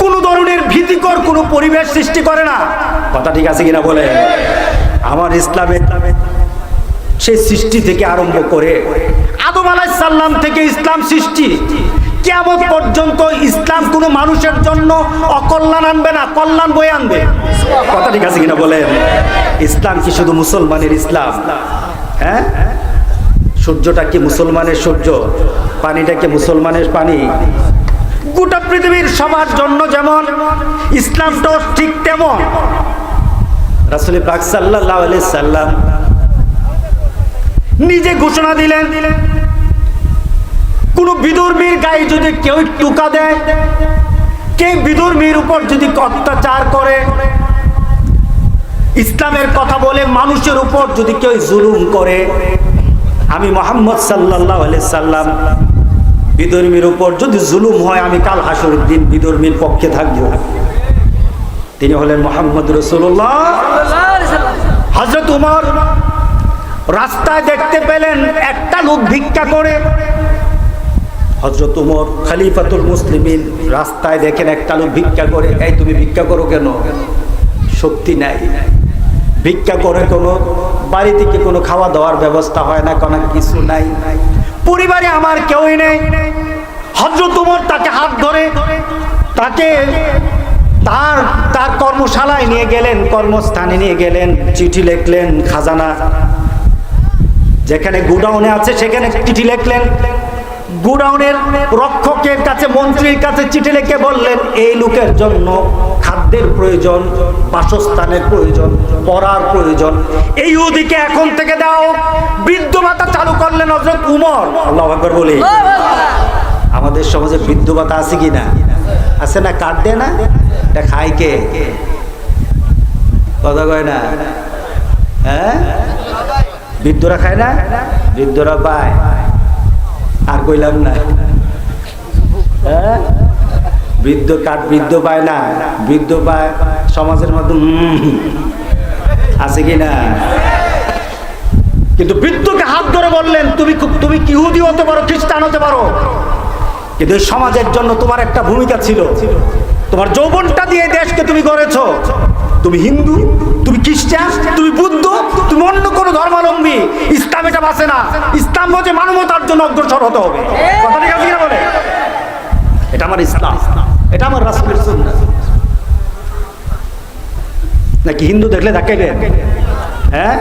কোন ধরনের ভীতিকর কোনো পরিবেশ সৃষ্টি করে না। কথা ঠিক আছে কিনা বলে? আমার ইসলামের সেই সৃষ্টি থেকে আরম্ভ করে আদম আলাইহিস সালাম থেকে ইসলাম সৃষ্টি, কিয়ামত পর্যন্ত ইসলাম কোনো মানুষের জন্য অকল্যাণ আনবে না, কল্যাণ বয়ে আনবে। কথা ঠিক আছে কিনা বলেন? ইসলাম কি শুধু মুসলমানের ইসলাম? হ্যাঁ, সূর্যটা কি মুসলমানের সূর্য? পানিটা কি মুসলমানের পানি? গোটা পৃথিবীর সবার জন্য যেমন ইসলামটাও ঠিক তেমন। রাসূল পাক সাল্লাল্লাহু আলাইহি সাল্লাম নিজে ঘোষণা দিলেন, কোন বিধর্মীর গায়ে যদি কেউ টোকা দেয়, কে বিধর্মীর উপর যদি অত্যাচার করে, ইসলামের কথা বলে মানুষের উপর যদি কেউ জুলুম করে, আমি মুহাম্মদ সাল্লাল্লাহু আলাইহি সাল্লাম বিধর্মীর উপর যদি জুলুম হয়, আমি কাল হাসরের দিন বিধর্মীর পক্ষে থাকব। তিনি হলেন মুহাম্মদ রাসূলুল্লাহ সাল্লাল্লাহু আলাইহি সাল্লাম। হযরত ওমর রাস্তায় দেখতে পেলেন একটা লোক ভিক্ষা করে। হযরত ওমর খলিফাতুল মুসলিমিন রাস্তায় দেখেন একটা লোক ভিক্ষা করে। এই তুমি ভিক্ষা করো কেন? শক্তি নাই, ভিক্ষা করে কোনো বাড়ি থেকে কোনো খাওয়া দাওয়ার ব্যবস্থা হয় না, কোনো কিছু নাই, পরিবারে আমার কেউই নেই। হযরত ওমর তাকে হাত ধরে তাকে তার কর্মশালায় নিয়ে গেলেন, কর্মস্থানে নিয়ে গেলেন, চিঠি লিখলেন, খাজানা যেখানে গোডাউনে আছে সেখানে চিঠি লিখলেন। গোডাউনের রক্ষকের কাছে, মন্ত্রীর কাছে চিঠি লিখে বললেন, এই লোকের জন্য খাদ্যের প্রয়োজন, বাসস্থানের প্রয়োজন, পড়ার প্রয়োজন, এই ইহুদিকে এখন থেকে দাও। বৃদ্ধ ভাতা চালু করলেন হযরত ওমর। আল্লাহু আকবার বলি। আমাদের সমাজে বৃদ্ধ ভাতা আছে কি না? আছে না? কার্ড দেয় না? এটা খায় কে? কথা কয় না? হ্যাঁ, বৃদ্ধরা খায় না? বৃদ্ধরা পায়, আর কইলাম না। হ্যাঁ, বৃদ্ধ কার্ড বৃদ্ধ পায় না, বৃদ্ধ পায় সমাজের মধ্যে আছে কি না? কিন্তু বৃদ্ধকে হাত ধরে বললেন, তুমি কি ইহুদি হতে পারো, খ্রিস্টান হতে পারো, কিন্তু সমাজের জন্য তোমার একটা ভূমিকা ছিল। তোমার যৌবনটা দিয়ে দেশকে তুমি গড়েছো। তুমি হিন্দু, তুমি খ্রিস্টান, তুমি বুদ্ধ, তুমি অন্য কোনো ধর্মাবলম্বী, ইসলাম এটা বাঁচে না। ইসলাম হচ্ছে মানবতার জন্য অগ্রসর হতে হবে। কথা ঠিক আছে কিনা বলে? এটা আমার ইসলাম, এটা আমার রাসূলের সুন্নাহ। নাকি হিন্দু দেখলে দেখাইবেন? হ্যাঁ,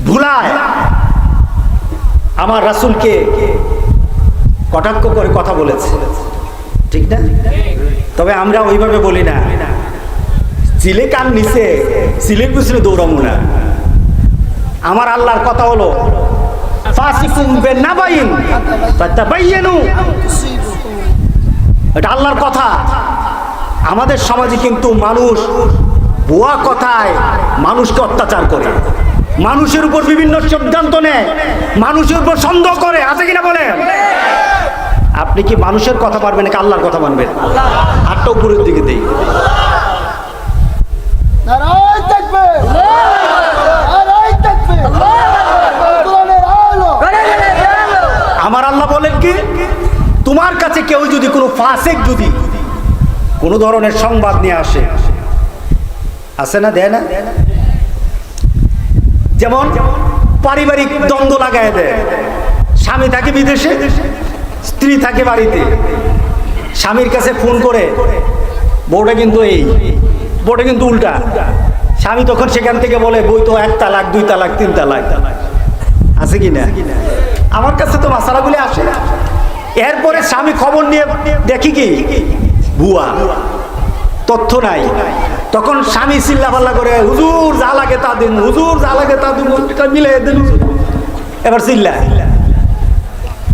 ভুলায় আমার রাসূলকে কটাক্ষ করে কথা বলেছে, ঠিক না? তবে আমরা ওইভাবে বলি না, চিলে কান নিচে চিলের পিছনে দৌড়াবো না। আমার আল্লাহর কথা হলো ফাসিকুম বিনাবাইন ফাতাবায়ানু, এটা আল্লাহর কথা। আমাদের সমাজে কিন্তু মানুষ ভুয়া কথায় মানুষকে অত্যাচার করে, মানুষের উপর বিভিন্ন সিদ্ধান্ত নেয়, মানুষের উপর সন্দেহ করে, আছে কিনা বলেন? আপনি কি মানুষের কথা মানবেন নাকি আল্লাহর কথা মানবেন? হাতটা উপরের দিকে দেই। আমার আল্লাহ বলেন কি, তোমার কাছে কেউ যদি কোনো ফাসিক যদি কোনো ধরনের সংবাদ নিয়ে আসে না, দেয় না? যেমন পারিবারিক দ্বন্দ্ব লাগায় দেয়, স্বামী থাকে বিদেশে, স্ত্রী থাকে বাড়িতে, স্বামীর কাছে ফোন করে বউটা কিন্তু বউটা কিন্তু উল্টা, স্বামী তখন সেখান থেকে বলে বই তো 1 তালাক 2 তালাক 3 তালাক, আছে কি না? আমার কাছে তো মাসালাগুলি আসে। এরপরে স্বামী খবর নিয়ে দেখি কি ভুয়া, তথ্য নাই, তখন স্বামী চিল্লাপাল্লা করে হুজুর যা লাগে তা দিন, হুজুর যা লাগে তা দিন, এটা মিলে দিন, এবার চিল্লা।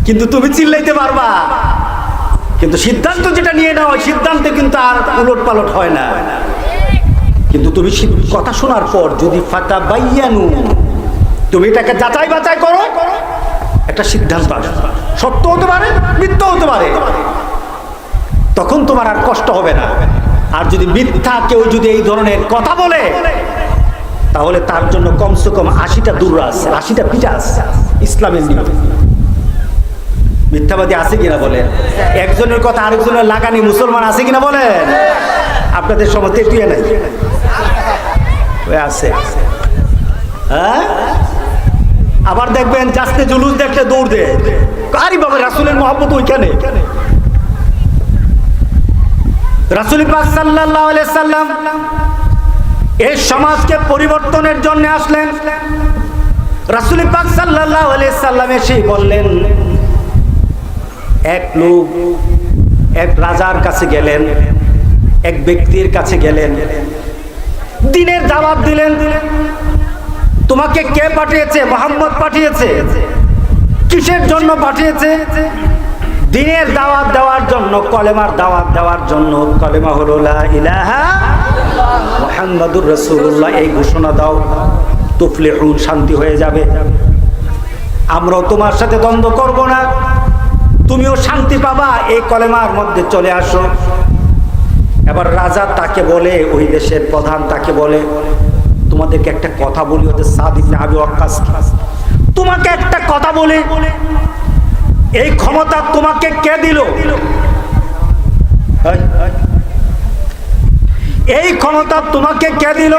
কিন্তু তুমি চিল্লাইতে পারবা, কিন্তু সিদ্ধান্ত যেটা নিয়ে নাও সিদ্ধান্তে কিন্তু আর উলট পালট হয় না। কিন্তু তুমি কথা শোনার পর যদি ফাতাবায়ানু, তুমি এটাকে যাচাই বাছাই করো, একটা সিদ্ধান্ত আসবে, সত্য হতে পারে মিথ্যা হতে পারে, তখন তোমার আর কষ্ট হবে না। আর যদি মিথ্যা কেউ যদি এই ধরনের কথা বলে, তাহলে তার জন্য কমসে কম 80টা দূর আছে, 80টা পিঠা আছে ইসলামের নিয়ম। মিথ্যাবাদী আছে কিনা বলেন? একজনের কথা আরেকজনের লাগানি মুসলমান আছে কিনা বলেন? আপনাদের সমাজে তেতুয়া নাই আছে, হ্যাঁ? আবার দেখবেন জাস্তে জুলুস দেখলে দৌড় দেয়, আরে বাবা রাসূলের মহব্বত ওইখানে। রাসূল পাক সাল্লাল্লাহু আলাইহি সাল্লাম এই সমাজকে পরিবর্তনের জন্য আসলেন। রাসূল পাক সাল্লাল্লাহু আলাইহি সাল্লাম এসে বললেন, এক লোক এক রাজার কাছে গেলেন, এক ব্যক্তির কাছে গেলেন, দ্বীনের দাওয়াত দিলেন। তোমাকে কে পাঠিয়েছে? মুহাম্মদ পাঠিয়েছে। কিসের জন্য পাঠিয়েছে? দ্বীনের দাওয়াত দেওয়ার জন্য, কলেমার দাওয়াত দেওয়ার জন্য। কলেমা হলো লা ইলাহা মুহাম্মাদুর রাসূলুল্লাহ, এই ঘোষণা দাও, তুফলিহুন, শান্তি হয়ে যাবে। আমরাও তোমার সাথে দ্বন্দ্ব করব না, তুমিও শান্তি পাবা, এই কলেমার মধ্যে চলে আসো। এবার রাজা তাকে বলে, ওই দেশের প্রধান তাকে বলে, তোমাদেরকে একটা কথা বলি, ওদের সাদ ইবনে আবি ওয়াক্কাস, তোমাকে একটা কথা বলি, এই ক্ষমতা তোমাকে কে দিল? এই ক্ষমতা তোমাকে কে দিল?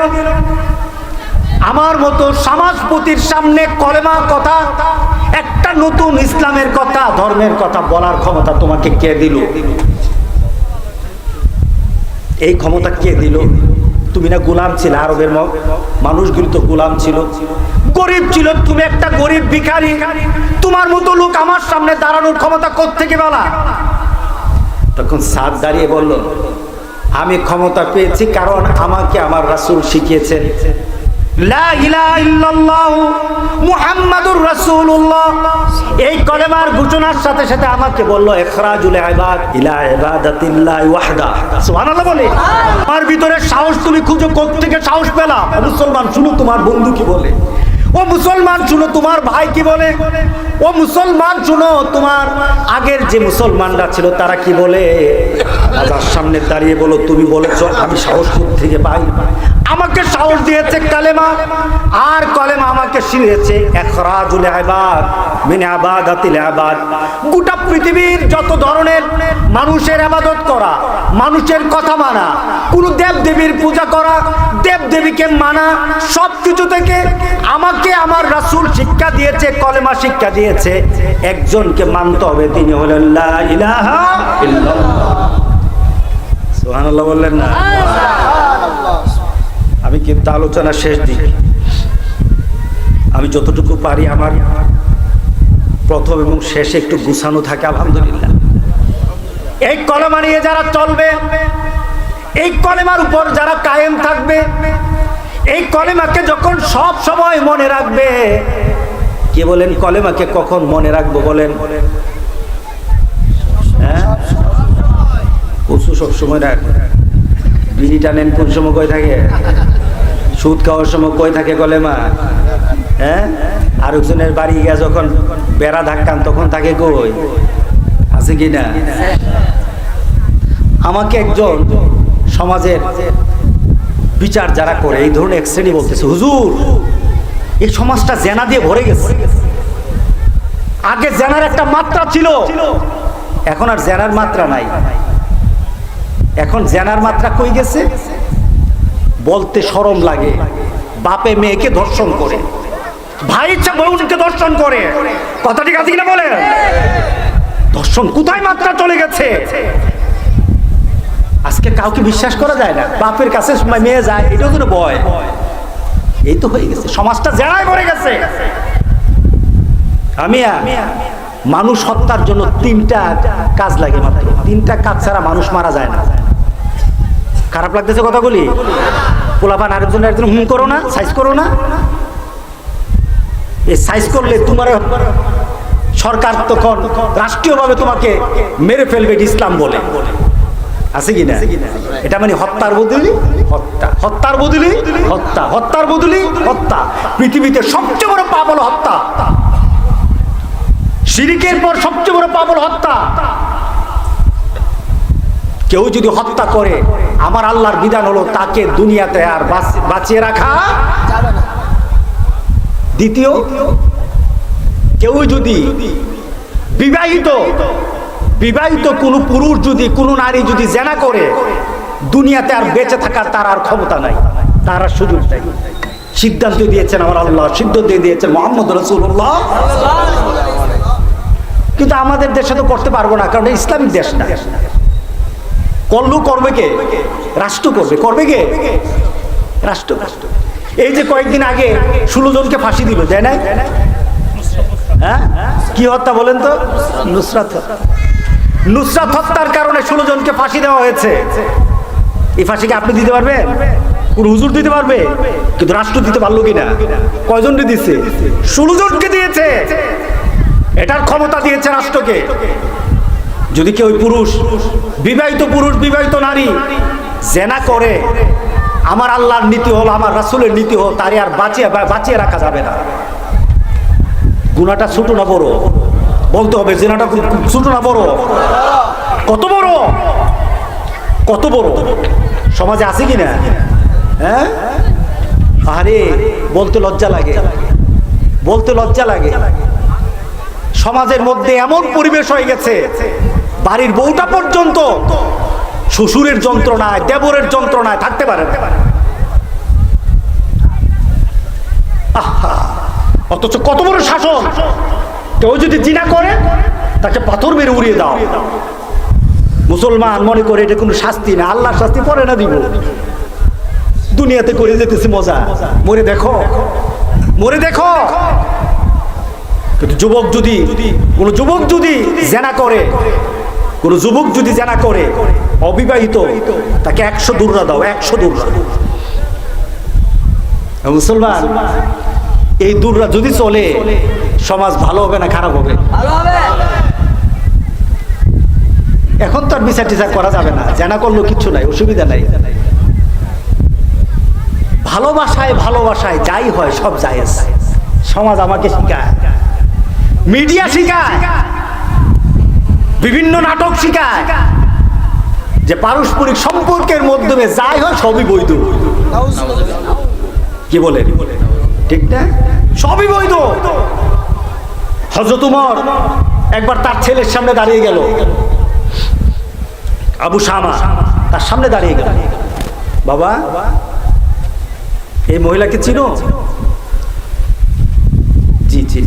আমার মতো সমাজপতির সামনে কলেমা কথা, একটা নতুন ইসলামের কথা, ধর্মের কথা বলার ক্ষমতা তোমাকে কে দিল? এই ক্ষমতা কে দিল? তুমি না গোলাম ছিল, আরবের মানুষগুলো তো গোলাম ছিল, গরিব ছিল, তুমি একটা গরিব ভিখারি, তোমার মতো লোক আমার সামনে দাঁড়ানোর ক্ষমতা কোত্থেকে বলা? তখন সাদ দাঁড়িয়ে বলল, আমি ক্ষমতা পেয়েছি কারণ আমাকে আমার রাসূল শিখিয়েছেন লা ইলাহা ইল্লাল্লাহ মুহাম্মাদুর রাসূলুল্লাহ। এই কলেমার ঘোষণার সাথে সাথে আমাকে বলল ইখরাজুল ইবাদ ইলা ইবাদাতিল্লাহি ওয়াহদা। সুবহানাল্লাহ বলে। আমার ভিতরে সাহস তুমি খুঁজো, কোত্থেকে সাহস পেলা? মুসলমান শুনো তোমার বন্ধু কি বলে, ও মুসলমান শুনো তোমার ভাই কি বলে, ও মুসলমান শুনো তোমার আগের যে মুসলমানরা ছিল তারা কি বলে। রাজার সামনে দাঁড়িয়ে বলো, তুমি বলেছো, আমি সাহস থেকে পাই? আমাকে সাহস দিয়েছে কালেমা, আর কলেমা আমাকে শিখিয়েছে ইখরাজুল ইবাদ মিন ইবাদাতিল ইবাদ। গোটা পৃথিবীর যত ধরনের মানুষের ইবাদত করা, মানুষের কথা মানা, কোন দেব দেবীর পূজা করা, দেব দেবীকে মানা, সব কিছু থেকে আমাকে আমার রাসূল শিক্ষা দিয়েছে, কলেমা শিক্ষা দিয়েছে, একজনকে মানতে হবে, তিনি হলেন লা ইলাহা ইল্লাল্লাহ। সুবহানাল্লাহ বললেন না? আমি কিন্তু আলোচনা শেষ দিকে, আমি যতটুকু পারি আমার প্রথম এবং শেষে একটু গুছানো থাকে, আলহামদুলিল্লাহ। এই কলেমা নিয়ে যারা চলবে, এই কলেমার উপর যারা কায়েম থাকবে, এই কলেমাকে যখন সব সময় মনে রাখবে। কে বলেন কলেমাকে কখন মনে রাখবো বলেন? হ্যাঁ, পশু সব সময় রাখ। বিড়ি টানেন কোন সময় কই থাকে? সুদ খাওয়ার সময় কই থাকে কলেমা? হ্যাঁ, আরেকজনের বাড়ি গিয়া যখন বেড়া ধাক্কান তখন থাকে কই? আছে কি না? আমাকে একজন সমাজের বিচার যারা করে এই ধরনের এক শ্রেণী বলতেছে, হুজুর এই সমাজটা জেনা দিয়ে ভরে গেছে। আগে জেনার একটা মাত্রা ছিল, এখন আর জেনার মাত্রা নাই। এখন জেনার মাত্রা কই গেছে বলতে শরম লাগে। বাপে মেয়েকে ধর্ষণ করে, ভাই ইচ্ছা বোনকে ধর্ষণ করে, কথা ঠিক আছে কিনা বলেন? ধর্ষণ কোথায় মাত্রা চলে গেছে। আজকে কাউকে বিশ্বাস করা যায় না, বাপের কাছে মেয়ে যায় এটাও যেন ভয়। এই তো হয়ে গেছে, সমাজটা জেনায় ভরে গেছে। মানুষ হত্যার জন্য 3টা কাজ লাগে, মাত্র 3টা কাজ ছাড়া মানুষ মারা যায় না। খারাপ লাগতেছে কথাগুলি? পোলাপান আরেকজন হুম করো না, সাইজ করো না। এই সাইজ করলে তোমার সরকার তখন রাষ্ট্রীয়ভাবে তোমাকে মেরে ফেলবে, ইসলাম বলে। আছে কি না? এটা মানে হত্যার বদলি হত্যা, হত্যার বদলি হত্যা, হত্যার বদলি হত্যা। পৃথিবীতে সবচেয়ে বড় পাপ হলো হত্যা। শিরকের পর সবচেয়ে বড় পাপ হলো হত্যা। কেউ যদি হত্যা করে, আমার আল্লাহর বিধান হলো তাকে দুনিয়াতে আর বাঁচিয়ে রাখা যাবে না। দ্বিতীয়, কেউ যদি বিবাহিত কোন পুরুষ যদি, কোন নারী যদি জেনা করে, দুনিয়াতে আর বেঁচে থাকার তার আর ক্ষমতা নাই, তার আর সুযোগ নাই। সিদ্ধান্ত দিয়েছেন আমার আল্লাহ, সিদ্ধান্ত দিয়েছেন মুহাম্মদ রাসূলুল্লাহ। কিন্তু আমাদের দেশে তো করতে পারবো না, কারণ ইসলামিক দেশ না। করবে কে? রাষ্ট্র করবে। করবে কে? রাষ্ট্র। এই যে কয়েকদিন আগে 16 জনকে ফাঁসি দিল, তাই না? হ্যাঁ, কি হত্যা বলেন তো? নুসরাত হত্যার কারণে 16 জনকে ফাঁসি দেওয়া হয়েছে। এই ফাঁসিকে আপনি দিতে পারবেন? কোন হুজুর দিতে পারবে? কিন্তু রাষ্ট্র দিতে পারলো কিনা? কয়জনকে দিচ্ছে? 16 জনকে দিয়েছে। এটার ক্ষমতা দিয়েছে রাষ্ট্রকে। যদি কেউ পুরুষ, বিবাহিত নারী জেনা করে, আমার আল্লাহর নীতি হলো, আমার রাসূলের নীতি হলো, তারে আর বাঁচিয়ে রাখা যাবে না। গুনাহটা ছোট না বড় বলতে হবে? জেনাটা ছোট না বড়? কত বড়, কত বড় সমাজে আছে কিনা? হ্যাঁ, আরে বলতে লজ্জা লাগে, বলতে লজ্জা লাগে। সমাজের মধ্যে এমন পরিবেশ হয়ে গেছে, বাড়ির বউটা পর্যন্ত শ্বশুরের যন্ত্রণায়, দেবরের যন্ত্রণায় থাকতে পারে না। অথচ কত বড় শাসন! কেউ যদি জিনা করে তাকে পাথর মেরে উড়িয়ে দাও। মুসলমান মনে করে এটা কোনো শাস্তি না, আল্লাহর শাস্তি পরে না দিব। দুনিয়াতে করে যেতেছি মজা, মরে দেখো, মরে দেখো। কিন্তু কোনো যুবক যদি জেনা করে, কোন যুবক যদি জেনা করে, অবিবাহিত, তাকে 100 দুররা দাও, 100 দুররা। মুসলমান, এই দুররা যদি চলে, সমাজ ভালো হবে না খারাপ হবে? এখন তো আর বিচার টিচার করা যাবে না, জেনা করলেও কিচ্ছু নাই, অসুবিধা নাই। ভালোবাসায় যাই হয় সব জায়েজ। সমাজ আমাকে শিখায়, মিডিয়া শিখায়, বিভিন্ন নাটক শিখায় যে পারস্পরিক সম্পর্কের মাধ্যমে যাই হয় সবই বৈধ। কি বলে? ঠিক না? সবই বৈধ। হযরত ওমর একবার তার ছেলের সামনে দাঁড়িয়ে গেল, আবু শামা তার সামনে দাঁড়িয়ে গেল, বাবা এই মহিলাকে চিনো? জি জি।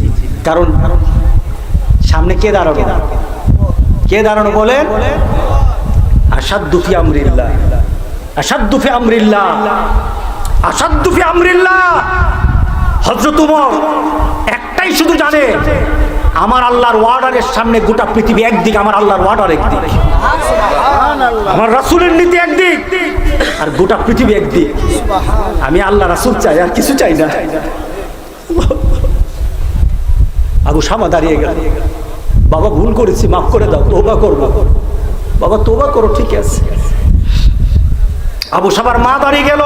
কারণ সামনে কে দাঁড়ানো? কে দাঁড়ানো বলেন? আশাদ্দু ফি আমরিল্লাহ, আশাদ্দু ফি আমরিল্লাহ, আশাদ্দু ফি আমরিল্লাহ। হযরত ওমর একটাই শুধু জানে, আমার আল্লাহর ওয়ার্ডারের সামনে গোটা পৃথিবী একদিক, আমার আল্লাহর ওয়ার্ডার একদিক, আমার রাসূলের নীতি একদিক, আর গোটা পৃথিবী একদিক। আমি আল্লাহ রাসূল চাই, আর কিছু চাই না। আবু শামা দাঁড়িয়ে গেল, বাবা ভুল করেছি, মাফ করে দাও, তওবা করবো। বাবা তওবা করো, ঠিক আছে। আবু শামার মা দাঁড়িয়ে গেল,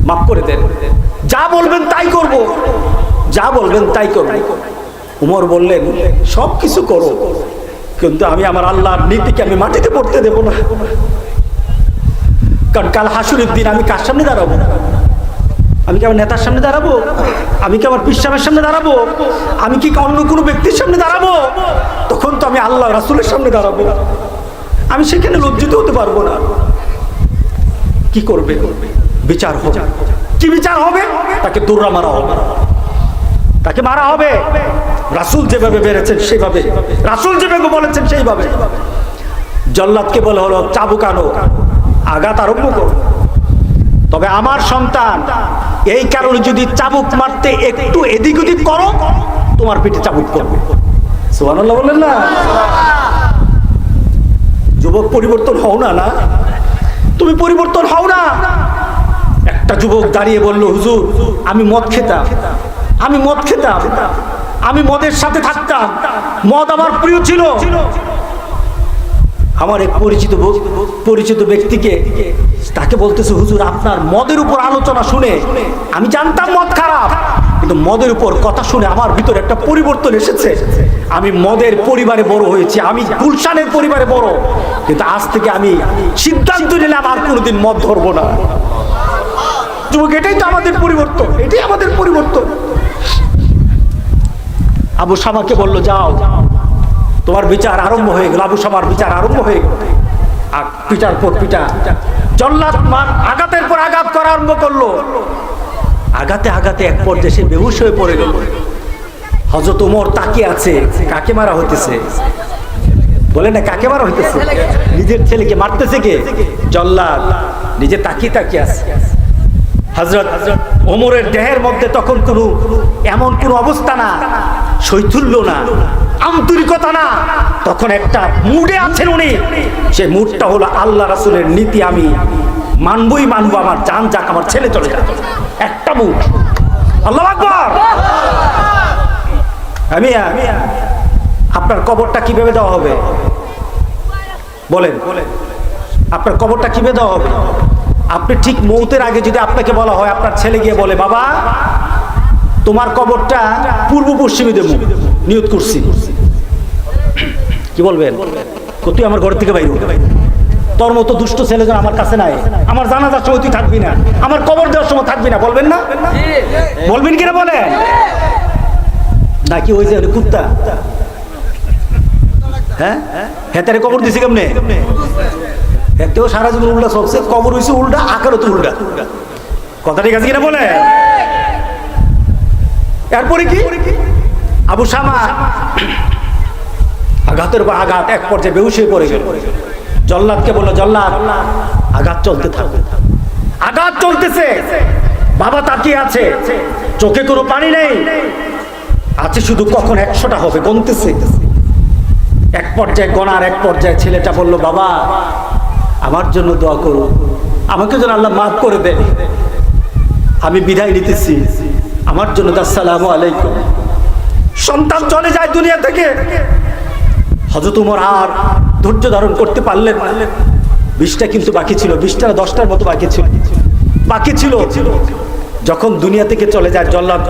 মাফ করে দেন, যা বলবেন তাই করব, যা বলবেন তাই করব। উমর বললেন সব কিছু করো, কিন্তু আমি আমার আল্লাহর নীতিকে আমি মাটিতে পড়তে দেব না। কারণ কাল হাসুরের দিন আমি কার সামনে দাঁড়াবো? আমি কি আমার নেতার সামনে দাঁড়াবো? আমি কি আমার পীর সাহেবের সামনে দাঁড়াবো? আমি কি অন্য কোনো ব্যক্তির সামনে দাঁড়াবো? তখন তো আমি আল্লাহ রাসূলের সামনে দাঁড়াবো, আমি সেখানে লজ্জিত হতে পারবো না। কি করবে? বিচার হবে। কি বিচার হবে? তাকে দৌড়া মারা হবে, তাকে মারা হবে। রাসূল যেভাবে বেড়েছেন সেইভাবে, রাসূল যেভাবে বলেছেন সেইভাবে। জল্লাদকে বলা হলো চাবুক আনো, আঘাত আরম্ভ করো। তবে আমার সন্তান, এই কারণে যদি চাবুক মারতে একটু এদিক ওদিক করো, তোমার পিঠে চাবুক করবে। সুবহানাল্লাহ বললেন না? যুবক পরিবর্তন হও না, না তুমি পরিবর্তন হও না। একটা যুবক দাঁড়িয়ে বলল, হুজুর আমি মদ খেতাম, আমি মদ খেতাম, আমি মদের সাথে থাকতাম, মদ আমার প্রিয় ছিল। আমার এক পরিচিত ব্যক্তিকে তাকে বলতেছে, হুজুর আপনার মদের উপর আলোচনা শুনে আমি জানতাম মদ খারাপ, কিন্তু মদের উপর কথা শুনে আমার ভিতরে একটা পরিবর্তন এসেছে। আমি মদের পরিবারে বড় হয়েছি, আমি গুলশানের পরিবারে বড়, কিন্তু আজ থেকে আমি সিদ্ধান্ত নিলাম আর কোনোদিন মদ ধরবো না। যুবক, এটাই তো আমাদের পরিবর্তন, এটাই আমাদের পরিবর্তন। আবু শামাকে বললো, যাও তোমার বিচার আরম্ভ হয়ে গেল। আবু শামার বিচার আরম্ভ হয়ে গেল, পিটার পর পিটা, জল্লাদ আঘাতের পর আঘাত করা আরম্ভ করলো। আঘাতে আঘাতে এক পর্যায়ে সে বেহুশ হয়ে পড়ে গেল। হযরত ওমর তাকিয়ে আছে, কাকে মারা হইতেছে? বলে না, কাকে মারা হইতেছে? নিজের ছেলেকে মারতেছে কে? জল্লাদ। নিজে তাকিয়ে তাকিয়ে আছে। হযরত ওমরের দেহের মধ্যে তখন এমন কোন অবস্থা না, শৈথুল্য না, আন্তরিকতা না, তখন একটা মুডে আছেন উনি। সেই মুডটা হলো আল্লাহ রাসূলের নীতি আমি মানবই মানবো, আমার জান যাক, আমার ছেলে চলে যাক, একটা মুড। আল্লাহু আকবার। আমি আপনার কবরটা কিভাবে দেওয়া হবে বলেন? আপনার কবরটা কিভাবে দেওয়া হবে? আপনি ঠিক মৌতের আগে যদি আপনাকে বলা হয়, আপনার ছেলে গিয়ে বলে, বাবা তোমার কবরটা পূর্ব পশ্চিমে দেব, নিয়ত করছি, কি বলবেন? তুই আমার ঘর থেকে বাইরে, তোর মতো দুষ্ট ছেলে যেন আমার কাছে নাই, আমার জানাজার সময় তুই থাকবি না, আমার কবর দেওয়ার সময় থাকবি না, বলবেন না? বলবেন কিনা বলেন? নাকি ওই যে কুত্তা, হ্যাঁ হ্যাঁ, তারে কবর দিছি কেমনে? এতেও সারা জীবন উল্টা চলছে, কবর হয়েছে উল্টা, আকারও তো উল্টা। কথা ঠিক আছে কিনা বলে? এরপরে কি? আবু শামা আঘাতের পর আঘাত, এক পর্যায়ে বেহুশ হয়ে পড়ে গেল। জল্লাদকে বলল, জল্লাদ আঘাত চলতে থাকবে, আঘাত চলতেছে। বাবা তাকিয়ে আছে, চোখে কোনো পানি নেই, আছে শুধু কখন 100টা হবে গুনতেছে। এক পর্যায়ে গনার এক পর্যায়ে ছেলেটা বলল, বাবা আমার জন্য দোয়া করো, আমাকে যেন আল্লাহ মাফ করে দেয়, আমি বিদায় নিতেছি, আমার জন্য। আসসালামু আলাইকুম। সন্তান চলে যায় দুনিয়া থেকে। হযরত ওমর আর ধৈর্য ধারণ করতে পারলেন না। 20টা কিন্তু বাকি ছিল, 20টা 10টার মতো বাকি ছিল। যখন দুনিয়া থেকে চলে যায়, জল্লাদ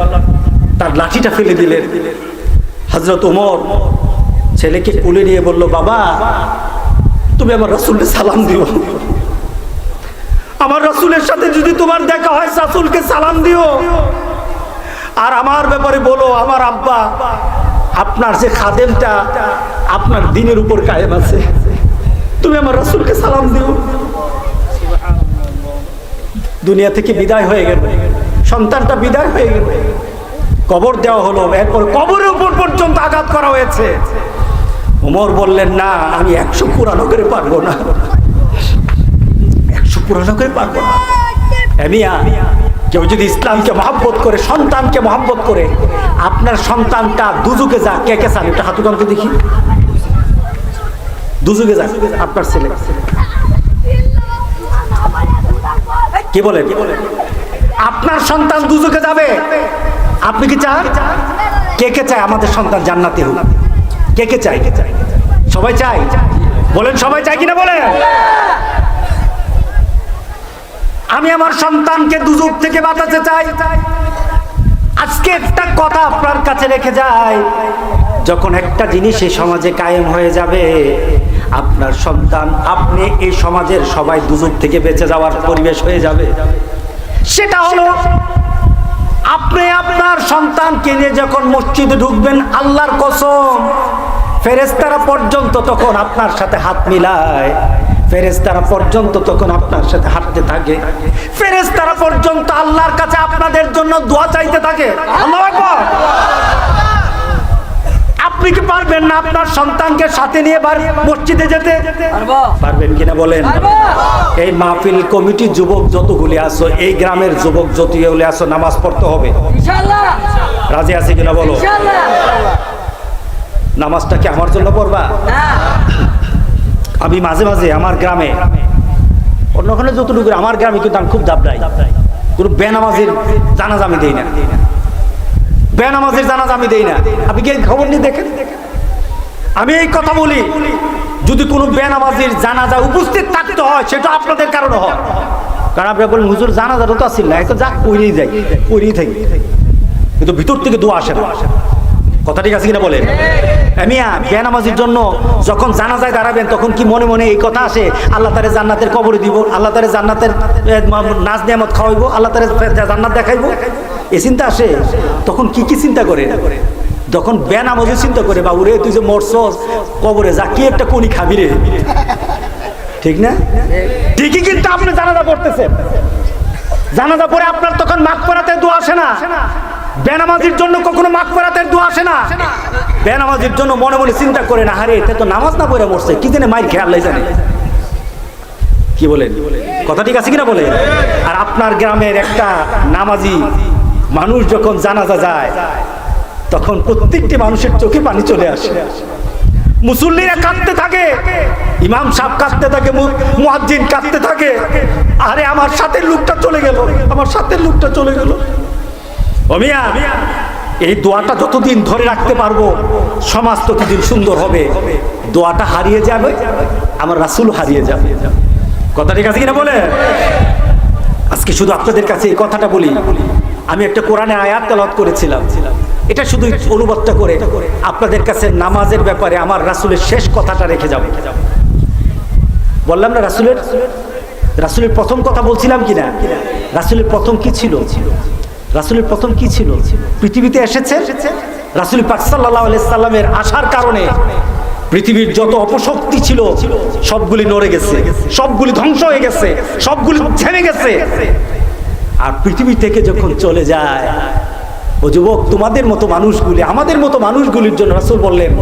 তার লাঠিটা ফেলে দিলেন। হযরত ওমর ছেলেকে কোলে নিয়ে বলল, বাবা তুমি আমার রাসূলকে সালাম দিও, আমার রাসূলের সাথে যদি তোমার দেখা হয় রাসূলকে সালাম দিও, আর আমার ব্যাপারে বলো, আমার আব্বা আপনার যে খাদেমটা আপনার দ্বীনের উপর কায়েম আছে, তুমি আমার রাসূলকে সালাম দিও। দুনিয়া থেকে বিদায় হয়ে গেল, সন্তানটা বিদায় হয়ে গেল, কবর দেওয়া হলো। এরপর কবরের উপর পর্যন্ত আঘাত করা হয়েছে। ওমর বললেন, না আমি 100 পুরানো করে পারবো না, 100 পুরানো করে পারবো না। কেউ যদি ইসলামকে মহব্বত করে, সন্তানকে মহব্বত করে, আপনার সন্তানটা দুজুকে যাক, কে কে চান? একটা হাত উঠান তো দেখি। দুজুকে যাক আপনার ছেলে, কি বলেন? আপনার সন্তান দুজুকে যাবে, আপনি কি চান? কে কে চায় আমাদের সন্তান জান্নাতি হোক? কে কে চায়? সবাই চায়? বলেন সবাই চায় কিনা বলেন। আমি আমার সন্তানকে দুজক থেকে বাঁচাতে চাই। আজকে একটা কথা আপনার কাছে রেখে যাই, যখন একটা জিনিস এই সমাজে কায়েম হয়ে যাবে, আপনার সন্তান, আপনি এই সমাজের সবাই দুজক থেকে বেঁচে যাওয়ার পরিবেশ হয়ে যাবে। সেটা হলো আপনি আপনার সন্তানকে নিয়ে যখন মসজিদে ঢুকবেন, আল্লাহর কসম ফেরেশতারা পর্যন্ত তখন আপনার সাথে হাত মিলায়, ফেরেশতারা পর্যন্ত তখন আপনার সাথে হাঁটতে থাকে, ফেরেশতারা পর্যন্ত আল্লাহর কাছে আপনাদের জন্য দোয়া চাইতে থাকে। আল্লাহু আকবার। আপনি কি পারবেন না আপনার সন্তানকে সাথে নিয়ে মসজিদে যেতে? পারবেন কিনা বলেন? এই মাহফিল কমিটি যুবক যতগুলি আছো, এই গ্রামের যুবক যতগুলি আছো, নামাজ পড়তে হবে ইনশাআল্লাহ। রাজি আছি কিনা বলো? ইনশাআল্লাহ। নামাজটা কি আমার জন্য পড়বা? না। আমি মাঝে মাঝে আমার গ্রামে, অন্যখানে যতটুকু, আমার গ্রামে কিন্তু আমি খুব দাবড়াই, কোনো বেনামাজির জানাজা আমি দেই না, বেনামাজির জানাজা আমি দেই না। আপনি কি খবর নিয়ে দেখেন? আমি এই কথা বলি, যদি কোনো বেনামাজির জানাজা উপস্থিত থাকতে হয়, সেটা আপনাদের কারণে হয়। কারণ আপনি বলেন হুজুর জানাজাটা তো আসছিল না, এত যা পড়েই যাই, পড়েই থাকি, কিন্তু ভিতর থেকে দোয়া আসে না। কথা ঠিক আছে কিনা বলেন? মিয়া, বেনামাজির জন্য যখন জানাজায় দাঁড়াবেন, তখন কি মনে মনে এই কথা আসে, আল্লাহ তারে জান্নাতের কবরে দিব, আল্লাহ তারে জান্নাতের নাজ নিয়ামত খাওয়াইবো, আল্লাহ তারে জান্নাত দেখাইবো, এই চিন্তা আসে? তখন কি কি চিন্তা করে? তখন বেনামাজি চিন্তা করে, বাবু রে তুই যে মরছস, কবরে যা কি একটা কোনি খাবি রে। ঠিক না? ঠিকই, কিন্তু আপনি জানাজা পড়তেছেন, জানাজা পড়ে আপনার তখন মাগফিরাতের দোয়া আসে না। বেনামাজির জন্য কখনো মাগফিরাতের দোয়া আসে না। বেনামাজির জন্য মনে মনে চিন্তা করে না, আরে এটা তো নামাজ না পড়ে মরছে, কি জানে মাইর খেয়ে আল্লাহ জানে। কি বলেন? কথা ঠিক আছে কিনা বলেন? আর আপনার গ্রামের একটা নামাজি মানুষ যখন জানাজা যায়, তখন প্রত্যেকটি মানুষের চোখে পানি চলে আসে, মুসল্লিরা কাঁদতে থাকে, ইমাম সাহেব কাঁদতে থাকে, মুয়াজ্জিন কাঁদতে থাকে, আরে আমার সাথের লোকটা চলে গেল, আমার সাথের লোকটা চলে গেল। ও মিয়া, এই দোয়াটা যতদিন ধরে রাখতে পারবো, সমাজ ততদিন সুন্দর হবে। দোয়াটা হারিয়ে যাবে, আমার রাসূল হারিয়ে যাবে। কথা ঠিক আছে কিনা বলে? আজকে শুধু আপনাদের কাছে এই কথাটা বলি, আমি একটা কোরআনে আয়াত তেলাওয়াত করেছিলাম, এটা শুধু অনুবাদটা করে আপনাদের কাছে নামাজের ব্যাপারে আমার রাসূলের শেষ কথাটা রেখে যাব। বললাম না রাসূলের প্রথম কথা বলছিলাম কিনা? রাসূলের প্রথম কি ছিল? রাসূলের প্রথম কি ছিল? পৃথিবীতে এসেছে, রাসূল পাক সাল্লাল্লাহু আলাইহি সাল্লামের আসার কারণে পৃথিবীর যত অপশক্তি ছিল সবগুলি নড়ে গেছে, সবগুলি ধ্বংস হয়ে গেছে, সবগুলি থেমে গেছে। আর পৃথিবী থেকে যখন চলে যায়, ও যুবক, তোমাদের মতো মানুষগুলি, আমাদের মতো মানুষগুলির জন্য রাসূল বললেন,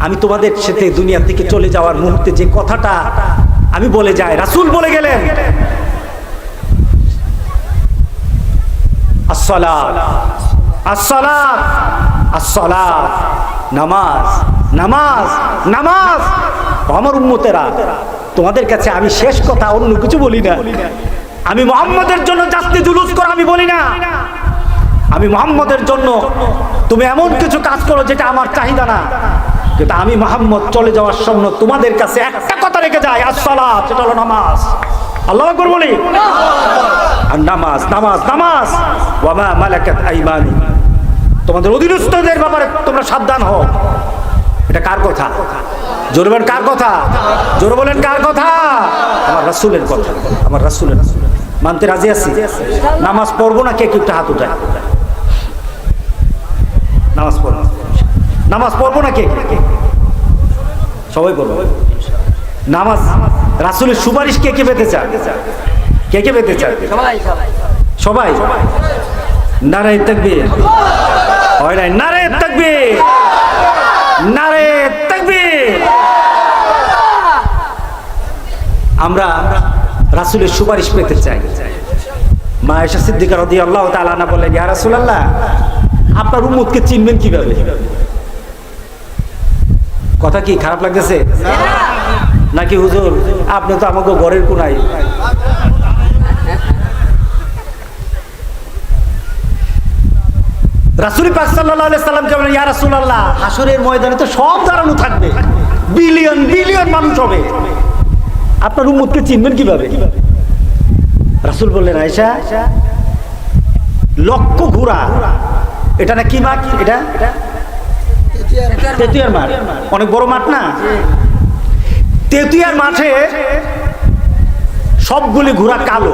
আমি তোমাদের সাথে দুনিয়া থেকে চলে যাওয়ার মুহূর্তে যে কথাটা আমি বলে যাই, রাসূল বলে গেলেন, আসসালাত আসসালাত আসসালাত, নামাজ নামাজ নামাজ। আমার উম্মতেরা, তোমাদের কাছে আমি শেষ কথা অন্য কিছু বলি না। আমি মুহাম্মদের জন্য জাস্তি জুলুস করো আমি বলি না। আমি মুহাম্মদের জন্য তুমি এমন কিছু কাজ করো যেটা আমার চাহিদা না, কিন্তু আমি মুহাম্মদ চলে যাওয়ার সময় তোমাদের কাছে একটা কথা রেখে যাই, আসসালাত, সেটা হলো নামাজ। আল্লাহু আকবার বলি। আর নামাজ নামাজ নামাজ, ওয়া মা মালাকাত আইমানুকুম, তোমাদের অধীনস্থদের ব্যাপারে তোমরা সাবধান হও। এটা কার কথা? জোরে বলেন কার কথা? জোরে বলেন কার কথা? আমার রাসূলের কথা, আমার রাসূলের। মানতে রাজি আছি? নামাজ পড়বো না? কে একটা হাত উঠায়। নামাজ পড়বো, নামাজ পড়বো না? কে? সবাই পড়বো নামাজ। রাসূলের সুপারিশ কে কে পেতে চায়? কে কে পেতে চায়? সবাই। নারে তাকবীর, হয় না? নারে তাকবীর, নারে তাকবীর। আমরা রাসূলের সুপারিশ পেতে চাই। মা আয়েশা সিদ্দিকা রাদিয়াল্লাহু তাআলা আনহা বললেন, ইয়া রাসূলুল্লাহ, আপনার উম্মতকে চিনবেন কিভাবে? কথা কি খারাপ লাগতেছে নাকি হুজুর আপনি তো আমাকে ঘরের কোনায়? রাসূল পাক সাল্লাল্লাহু আলাইহি সাল্লামকে বলেন, ইয়া রাসূলুল্লাহ, হাসরের ময়দানে তো সব দাঁড়ানো থাকবে, বিলিয়ন বিলিয়ন মানুষ হবে, আপনার উম্মতকে চিনবেন কিভাবে? রাসূল বললেন, আয়েশা, লক্ষ ঘোড়া, এটা না কি মাঠ? এটা তেতুয়ার মাঠ, অনেক বড় মাঠ না? তেতুয়ার মাঠে সবগুলি ঘোড়া কালো,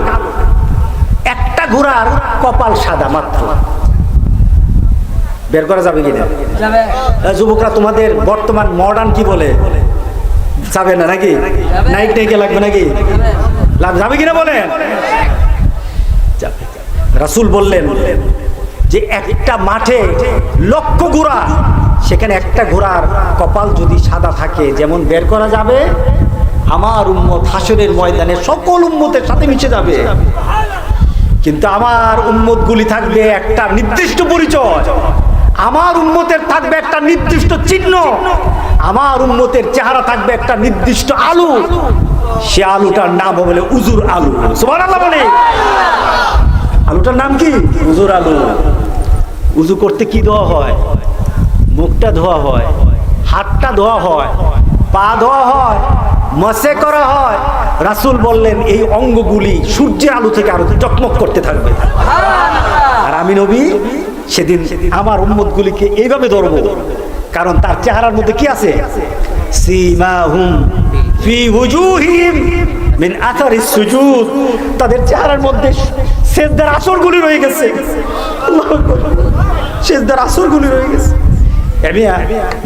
একটা ঘোড়ার কপাল সাদা মাত্র। বের করা যাবে কিনা? যুবকরা তোমাদের বর্তমান মডার্ন কি বলে? যাবে না নাকি? নাইক নাইকে লাগবে নাকি? যাবে কিনা বলেন? রাসূল বললেন যে একটা মাঠে লক্ষ ঘোড়া, সেখানে একটা ঘোড়ার কপাল যদি সাদা থাকে, যেমন বের করা যাবে, আমার উম্মত হাসরের ময়দানে সকল উম্মতের সাথে মিশে যাবে। কিন্তু আমার উম্মতগুলি থাকবে একটা নির্দিষ্ট পরিচয়, আমার উম্মতের থাকবে একটা নির্দিষ্ট চিহ্ন, আমার উম্মতের চেহারা থাকবে একটা নির্দিষ্ট আলু, সে আলুটার নাম হবে উজুর আলু। সুবহানাল্লাহ বলে। আলুটার নাম কি? উজুর আলু। উজু করতে কি ধোয়া হয়? মুখটা ধোয়া হয়, হাতটা ধোয়া হয়, পা ধোয়া হয়, মসে করা হয়। রাসূল বললেন এই অঙ্গগুলি সূর্যের আলো থেকে আরো চকমক করতে থাকবে। আর আমি নবী সেদিন আমার উম্মতগুলিকে এইভাবে ধরবো, কারণ তার চেহারার মধ্যে কি আছে? সীমাহুম ফি ওয়ুজুহিহিম মিন আথারিস সুজুদ, তাদের চেহারার মধ্যে সেজদার আসরগুলি রয়ে গেছে। আল্লাহু আকবার, সেজদার আসরগুলি রয়ে গেছে।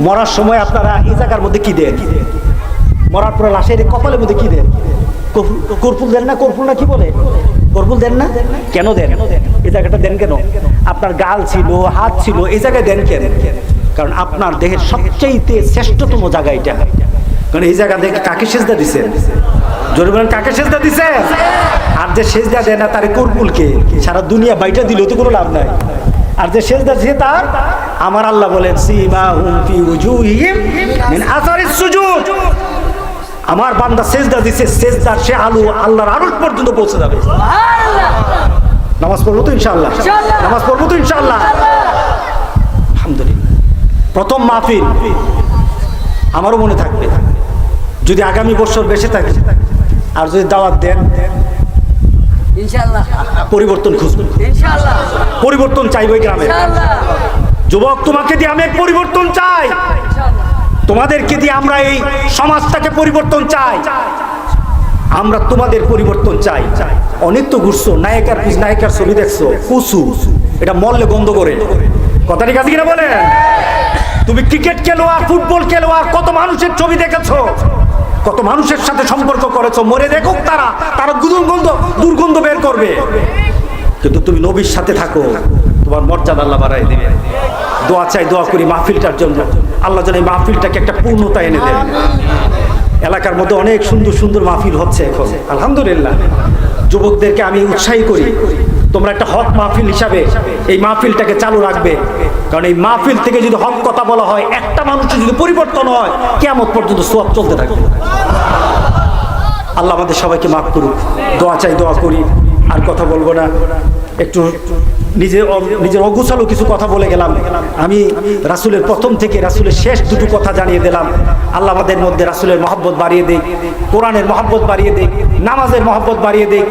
মরার সময় আপনারা এই জায়গার মধ্যে কি দেন? মরার পরে লাশের কপালের মধ্যে কি দেন? কর্পুল দেন না? কর্পুল না কি বলে? কর্পুল দেন না? কেন দেন? এই জায়গাটা দেন কেন? আপনার গাল ছিল, হাত ছিল, এই জায়গায় দেন কেন? কারণ আপনার দেহের সবচেয়ে শ্রেষ্ঠতম জায়গা এটা। কারণ এই জায়গা দেখে কাকে সেজদা দিছেন? জোরে বলেন, কাকে সেজদা দিছেন? আর যে সেজদা দেয় না তারে কর্পুলকে সারা দুনিয়া বাইটা দিলেও তো কোনো লাভ নাই। আর যে সেজদা দিছে তার, আমার আল্লাহ বলেন সীমাহুম ফি ওয়ুজুহিহিম মিন আসারিস সুজুদ, আমার বান্দা সেজদা দিছে, সেজদার সে আলো আল্লাহর আরশ পর্যন্ত পৌঁছে যাবে। নামাজ পড়বো তো ইনশাআল্লাহ? নামাজ পড়বো তো ইনশাআল্লাহ? আলহামদুলিল্লাহ। প্রথম মাহফিল আমারও মনে থাকবে, যদি আগামী বছর বেঁচে থাকি, আর যদি দাওয়াত দেন ইনশাআল্লাহ পরিবর্তন খুঁজবো, ইনশাআল্লাহ পরিবর্তন চাইবো এই গ্রামে। যুবক, তোমাকে দিয়ে আমি এক পরিবর্তন চাই, তোমাদেরকে দিয়ে আমরা এই সমাজটাকে পরিবর্তন চাই, আমরা তোমাদের পরিবর্তন চাই। অনেক তো ঘুরছো, নায়িকার ছবি দেখছো, কুসু, এটা মরলে গন্ধ করে। কথা ঠিক আছে কিনা বলে? তুমি ক্রিকেট খেলোয়াড়, ফুটবল খেলোয়াড়, কত মানুষের ছবি দেখেছো, কত মানুষের সাথে সম্পর্ক করেছো, মরে দেখুক তারা দুর্গন্ধ বের করবে। কিন্তু তুমি নবীর সাথে থাকো, তোমার মর্যাদা আল্লাহ বাড়াই দেবে। দোয়া চাই, দোয়া করি মাহফিলটার জন্য, আল্লাহ যেন এই মাহফিলটাকে একটা পূর্ণতা এনে দেন। এলাকার মধ্যে অনেক সুন্দর সুন্দর মাহফিল হচ্ছে এখন, আলহামদুলিল্লাহ। যুবকদেরকে আমি উৎসাহী করি, তোমরা একটা হক মাহফিল হিসাবে এই মাহফিলটাকে চালু রাখবে, কারণ এই মাহফিল থেকে যদি হক কথা বলা হয়, একটা মানুষের যদি পরিবর্তন হয়, কিয়ামত পর্যন্ত সওয়াব চলতে থাকবে। আল্লাহ আমাদের সবাইকে মাফ করুক। দোয়া চাই, দোয়া করি। আর কথা বলবো না, একটু নিজের অগুছালো কিছু কথা বলে গেলাম। আমি রাসূলের প্রথম থেকে রাসূলের শেষ দুটো কথা জানিয়ে দিলাম। আল্লাহ আমাদের মধ্যে রাসূলের মহব্বত বাড়িয়ে দেয়, কোরআনের মহব্বত বাড়িয়ে দেয়, নামাজের মহব্বত বাড়িয়ে দেয়।